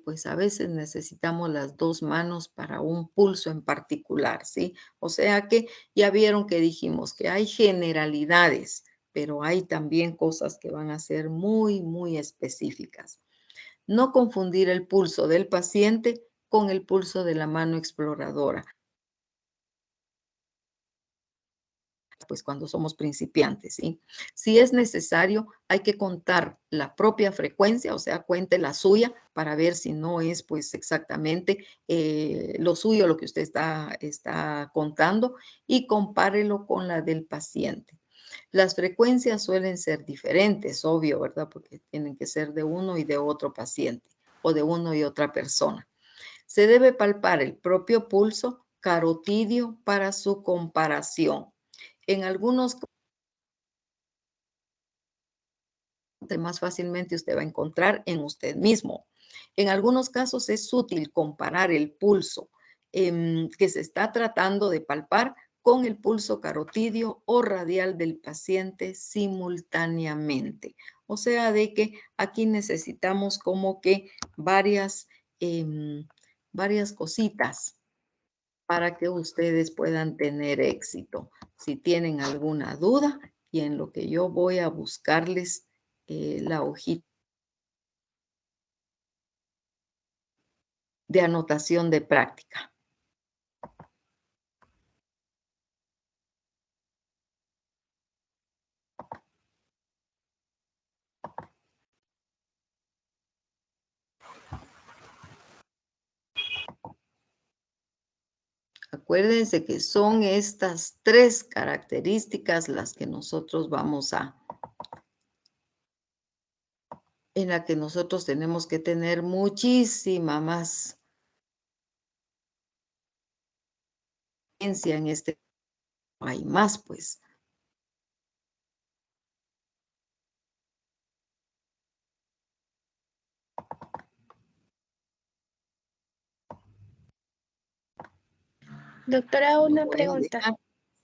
S1: pues a veces necesitamos las dos manos para un pulso en particular, ¿sí? O sea que ya vieron que dijimos que hay generalidades, pero hay también cosas que van a ser muy, muy específicas. No confundir el pulso del paciente con el pulso de la mano exploradora, pues cuando somos principiantes, ¿sí? Si es necesario, hay que contar la propia frecuencia, o sea, cuente la suya para ver si no es pues exactamente lo suyo lo que usted está contando y compárelo con la del paciente. Las frecuencias suelen ser diferentes, obvio, ¿verdad? Porque tienen que ser de uno y de otro paciente o de uno y otra persona. Se debe palpar el propio pulso carotidio para su comparación. En algunos más fácilmente usted va a encontrar en usted mismo. En algunos casos es útil comparar el pulso que se está tratando de palpar con el pulso carotidio o radial del paciente simultáneamente. O sea, de que aquí necesitamos como que varias cositas para que ustedes puedan tener éxito. Si tienen alguna duda y en lo que yo voy a buscarles la hojita de anotación de práctica. Acuérdense que son estas tres características las que nosotros en la que nosotros tenemos que tener muchísima más ciencia en este. Hay más, pues.
S3: Doctora, una
S1: Voy a
S3: pregunta.
S1: dejar.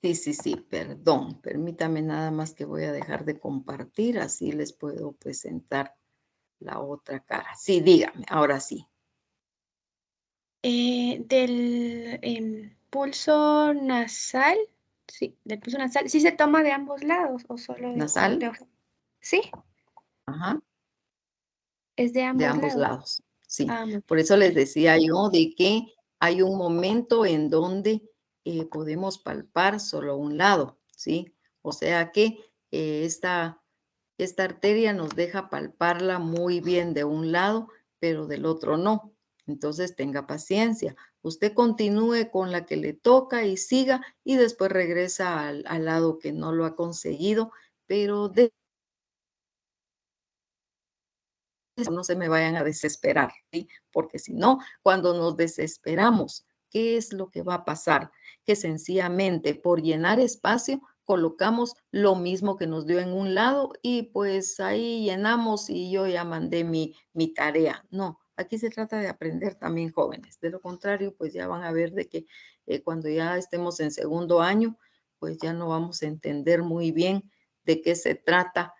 S1: Sí, perdón. Permítame nada más que voy a dejar de compartir, así les puedo presentar la otra cara. Sí, dígame, ahora sí.
S3: Del pulso nasal, sí, del pulso nasal, ¿sí se toma de ambos lados o solo de
S1: Nasal,
S3: sí,
S1: ajá,
S3: es de
S1: de
S3: ambos
S1: ambos
S3: lados.
S1: lados. Sí,
S3: Ah, muy
S1: por eso les decía yo de que hay un momento en donde podemos palpar solo un lado, ¿sí? O sea que esta arteria nos deja palparla muy bien de un lado, pero del otro no. Entonces tenga paciencia. Usted continúe con la que le toca y siga y después regresa al lado que no lo ha conseguido, pero no se me vayan a desesperar, ¿sí? Porque si no, cuando nos desesperamos, ¿qué es lo que va a pasar? Que sencillamente por llenar espacio colocamos lo mismo que nos dio en un lado y pues ahí llenamos y yo ya mandé mi tarea. No, aquí se trata de aprender también, jóvenes. De lo contrario, pues ya van a ver de que cuando ya estemos en segundo año, pues ya no vamos a entender muy bien de qué se trata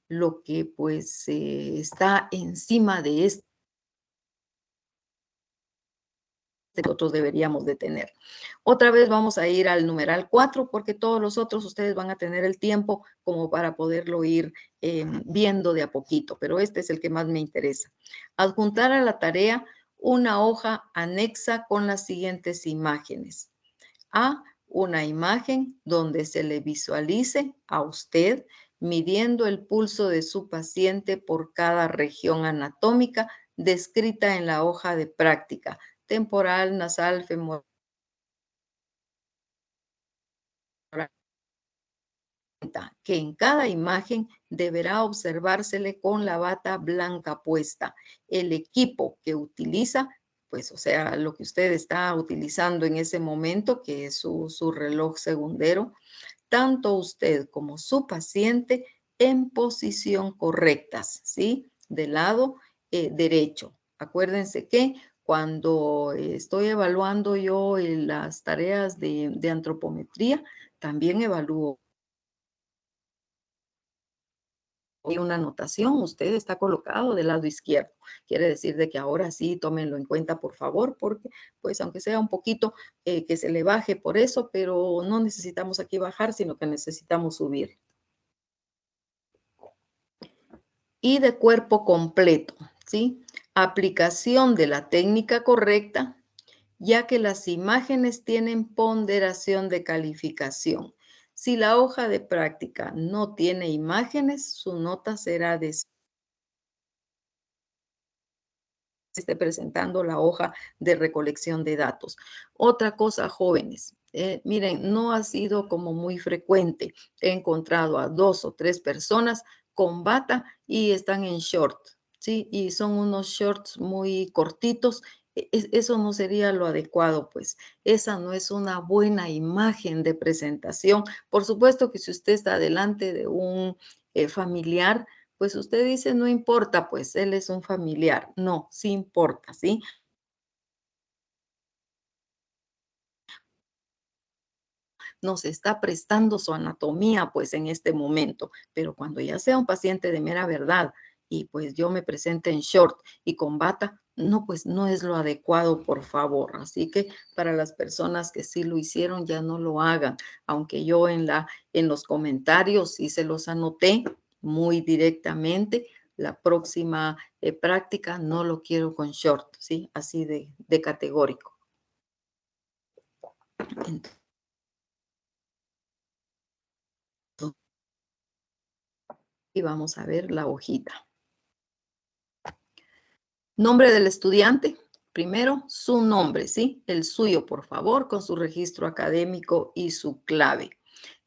S1: lo que pues está encima de este que nosotros deberíamos de tener. Otra vez vamos a ir al numeral 4 porque todos los otros ustedes van a tener el tiempo como para poderlo ir viendo de a poquito, pero este es el que más me interesa. Adjuntar a la tarea una hoja anexa con las siguientes imágenes. A, una imagen donde se le visualice a usted midiendo el pulso de su paciente por cada región anatómica descrita en la hoja de práctica, temporal, nasal, femoral. Que en cada imagen deberá observársele con la bata blanca puesta. El equipo que utiliza, pues, o sea, lo que usted está utilizando en ese momento, que es su reloj segundero, tanto usted como su paciente en posición correctas, ¿sí? Del lado derecho. Acuérdense que cuando estoy evaluando yo las tareas de antropometría, también evalúo. Y una anotación, usted está colocado del lado izquierdo. Quiere decir de que ahora sí, tómenlo en cuenta, por favor, porque pues aunque sea un poquito que se le baje por eso, pero no necesitamos aquí bajar, sino que necesitamos subir. Y de cuerpo completo, ¿sí? Aplicación de la técnica correcta, ya que las imágenes tienen ponderación de calificación. Si la hoja de práctica no tiene imágenes, su nota será de esté presentando la hoja de recolección de datos. Otra cosa, jóvenes, miren, no ha sido como muy frecuente. He encontrado a 2 o 3 personas con bata y están en short, ¿sí? Y son unos shorts muy cortitos. Eso no sería lo adecuado, pues. Esa no es una buena imagen de presentación. Por supuesto que si usted está delante de un familiar, pues usted dice, no importa, pues él es un familiar. No, sí importa, ¿sí? Nos está prestando su anatomía, pues en este momento. Pero cuando ya sea un paciente de mera verdad y pues yo me presente en short y con bata, no, pues no es lo adecuado, por favor. Así que para las personas que sí lo hicieron, ya no lo hagan. Aunque yo en los comentarios sí se los anoté muy directamente. La próxima práctica no lo quiero con short, ¿sí? Así de categórico. Entonces, y vamos a ver la hojita. Nombre del estudiante. Primero, su nombre, ¿sí? El suyo, por favor, con su registro académico y su clave.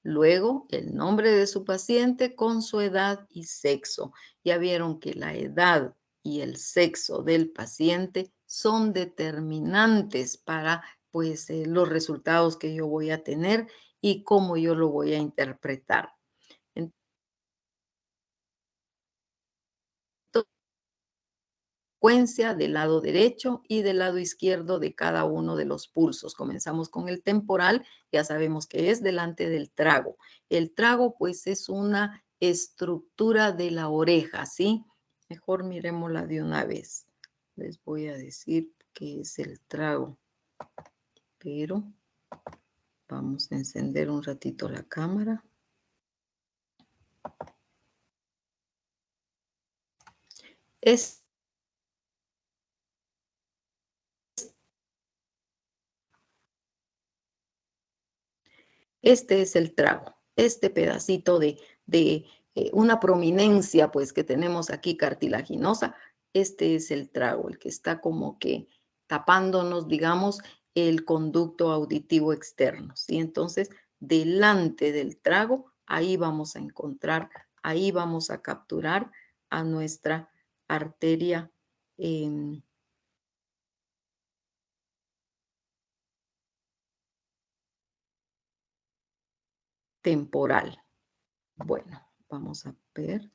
S1: Luego, el nombre de su paciente con su edad y sexo. Ya vieron que la edad y el sexo del paciente son determinantes para, pues, los resultados que yo voy a tener y cómo yo lo voy a interpretar. Frecuencia del lado derecho y del lado izquierdo de cada uno de los pulsos. Comenzamos con el temporal, ya sabemos que es delante del trago. El trago, pues, es una estructura de la oreja, ¿sí? Mejor miremosla de una vez. Les voy a decir qué es el trago, pero vamos a encender un ratito la cámara. Este es el trago, este pedacito de una prominencia, pues, que tenemos aquí cartilaginosa. Este es el trago, el que está como que tapándonos, digamos, el conducto auditivo externo, ¿sí? Entonces, delante del trago, ahí vamos a encontrar, ahí vamos a capturar a nuestra arteria temporal. Bueno, vamos a ver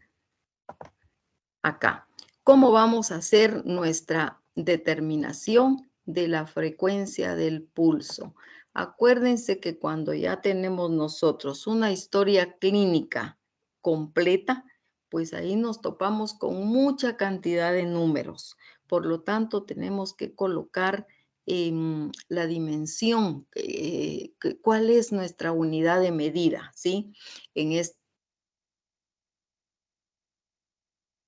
S1: acá. ¿Cómo vamos a hacer nuestra determinación de la frecuencia del pulso? Acuérdense que cuando ya tenemos nosotros una historia clínica completa, pues ahí nos topamos con mucha cantidad de números. Por lo tanto, tenemos que colocar la dimensión, cuál es nuestra unidad de medida, ¿sí? En este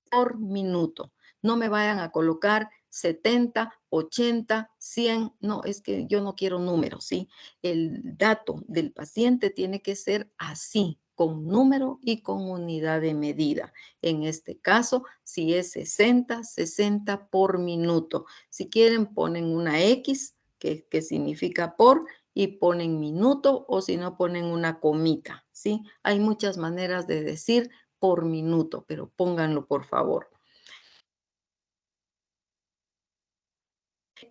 S1: por minuto. No me vayan a colocar 70, 80, 100. No, es que yo no quiero números, ¿sí? El dato del paciente tiene que ser así, con número y con unidad de medida. En este caso, si es 60, 60 por minuto. Si quieren, ponen una X, que significa por, y ponen minuto, o si no, ponen una comita, ¿sí? Hay muchas maneras de decir por minuto, pero pónganlo, por favor.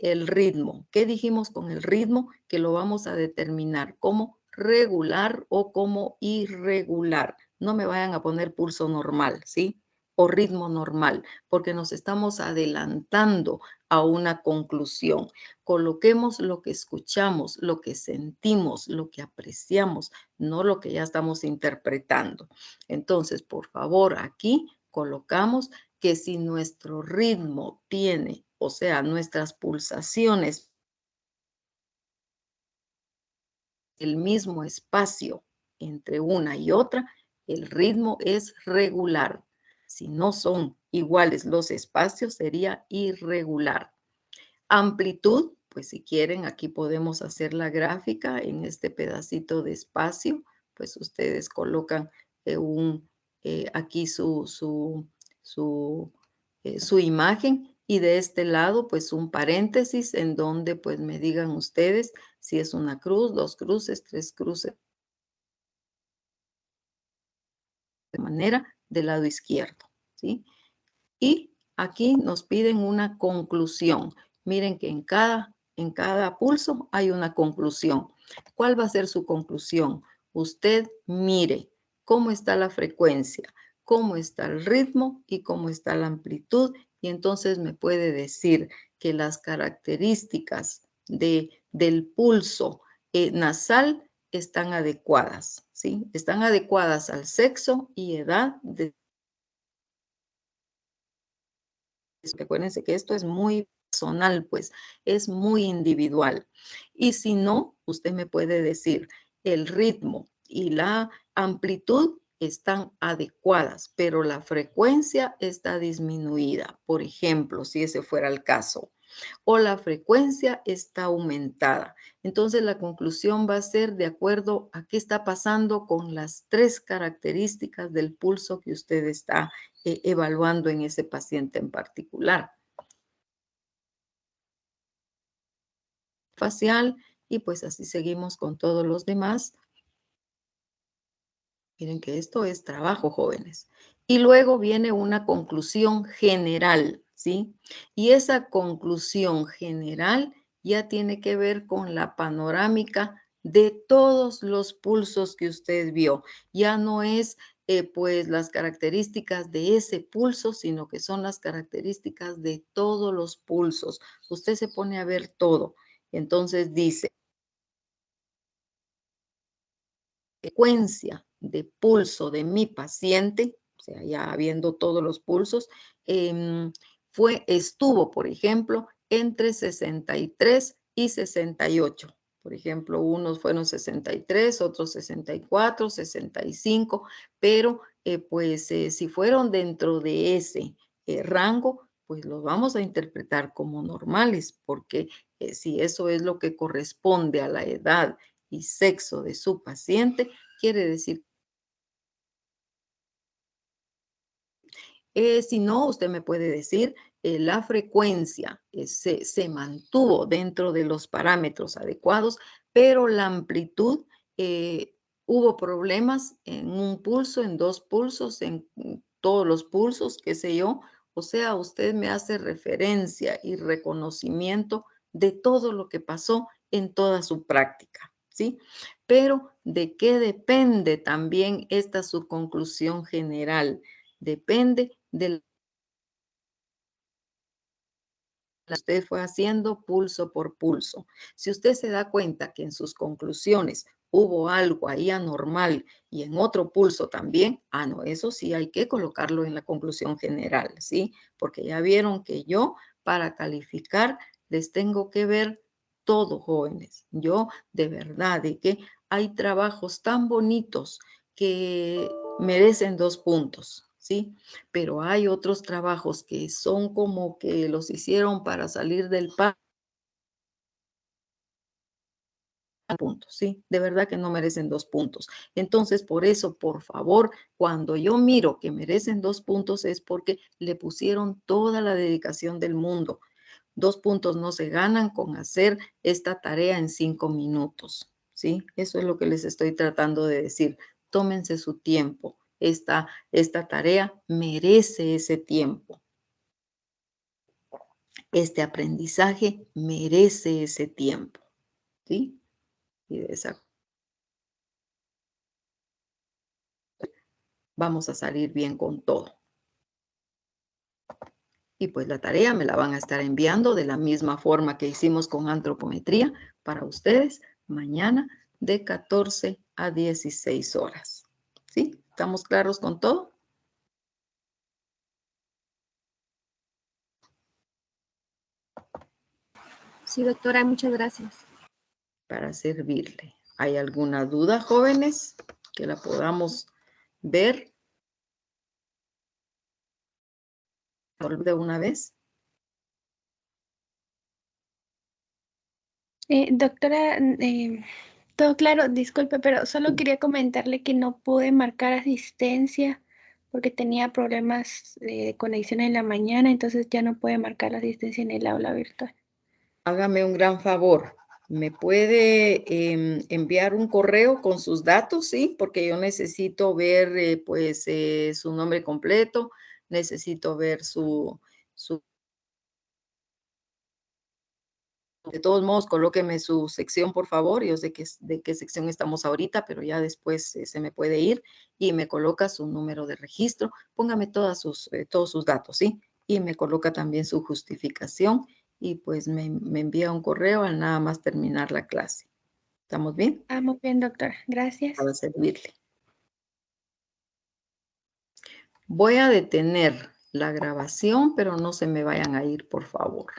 S1: El ritmo. ¿Qué dijimos con el ritmo? Que lo vamos a determinar como regular o como irregular. No me vayan a poner pulso normal, ¿sí? O ritmo normal, porque nos estamos adelantando a una conclusión. Coloquemos lo que escuchamos, lo que sentimos, lo que apreciamos, no lo que ya estamos interpretando. Entonces, por favor, aquí colocamos que si nuestro ritmo tiene, o sea, nuestras pulsaciones, el mismo espacio entre una y otra, el ritmo es regular. Si no son iguales los espacios, sería irregular. Amplitud, pues si quieren, aquí podemos hacer la gráfica en este pedacito de espacio, pues ustedes colocan aquí su imagen, y de este lado pues un paréntesis en donde pues me digan ustedes si es una cruz, dos cruces, tres cruces, de manera del lado izquierdo, ¿sí? Y aquí nos piden una conclusión. Miren que en cada pulso hay una conclusión. ¿Cuál va a ser su conclusión? Usted mire cómo está la frecuencia, cómo está el ritmo y cómo está la amplitud, y entonces me puede decir que las características del pulso nasal están adecuadas, ¿sí? Están adecuadas al sexo y edad de. Recuérdense que esto es muy personal, pues es muy individual. Y si no, usted me puede decir, el ritmo y la amplitud están adecuadas, pero la frecuencia está disminuida. Por ejemplo, si ese fuera el caso, o la frecuencia está aumentada. Entonces la conclusión va a ser de acuerdo a qué está pasando con las tres características del pulso que usted está evaluando en ese paciente en particular. Facial, y pues así seguimos con todos los demás. Miren que esto es trabajo, jóvenes. Y luego viene una conclusión general, ¿sí? Y esa conclusión general ya tiene que ver con la panorámica de todos los pulsos que usted vio. Ya no es pues las características de ese pulso, sino que son las características de todos los pulsos. Usted se pone a ver todo. Entonces dice, frecuencia de pulso de mi paciente, o sea, ya viendo todos los pulsos, estuvo, por ejemplo, entre 63 y 68. Por ejemplo, unos fueron 63, otros 64, 65, pero si fueron dentro de ese rango, pues los vamos a interpretar como normales, porque si eso es lo que corresponde a la edad y sexo de su paciente, quiere decir, si no, usted me puede decir, la frecuencia se mantuvo dentro de los parámetros adecuados, pero la amplitud, hubo problemas en un pulso, en dos pulsos, en todos los pulsos, qué sé yo. O sea, usted me hace referencia y reconocimiento de todo lo que pasó en toda su práctica, ¿sí? Pero ¿de qué depende también esta su conclusión general? Depende de que usted fue haciendo pulso por pulso. Si usted se da cuenta que en sus conclusiones hubo algo ahí anormal y en otro pulso también, no, eso sí hay que colocarlo en la conclusión general, ¿sí? Porque ya vieron que yo, para calificar, les tengo que ver todo, jóvenes. Yo, de verdad, de que hay trabajos tan bonitos que merecen 2 puntos, ¿sí? Pero hay otros trabajos que son como que los hicieron para salir del paso. Puntos, ¿sí? De verdad que no merecen 2 puntos. Entonces, por eso, por favor, cuando yo miro que merecen 2 puntos es porque le pusieron toda la dedicación del mundo. 2 puntos no se ganan con hacer esta tarea en 5 minutos, ¿sí? Eso es lo que les estoy tratando de decir. Tómense su tiempo. Esta tarea merece ese tiempo. Este aprendizaje merece ese tiempo, ¿sí? Y de esa vamos a salir bien con todo. Y pues la tarea me la van a estar enviando de la misma forma que hicimos con antropometría para ustedes mañana de 14 a 16 horas. ¿Sí? ¿Estamos claros con todo?
S4: Sí, doctora, muchas gracias.
S1: Para servirle. ¿Hay alguna duda, jóvenes, que la podamos ver de una vez?
S3: Doctora, todo claro, disculpe, pero solo quería comentarle que no pude marcar asistencia porque tenía problemas de conexión en la mañana, entonces ya no pude marcar la asistencia en el aula virtual.
S1: Hágame un gran favor. ¿Me puede enviar un correo con sus datos? Sí, porque yo necesito ver su nombre completo, necesito ver su. De todos modos, colóqueme su sección, por favor. Yo sé de qué sección estamos ahorita, pero ya después se me puede ir y me coloca su número de registro. Póngame todos sus datos, ¿sí? Y me coloca también su justificación y pues me envía un correo al nada más terminar la clase. ¿Estamos bien?
S3: Ah, muy bien, doctora. Gracias.
S1: Para servirle. Voy a detener la grabación, pero no se me vayan a ir, por favor.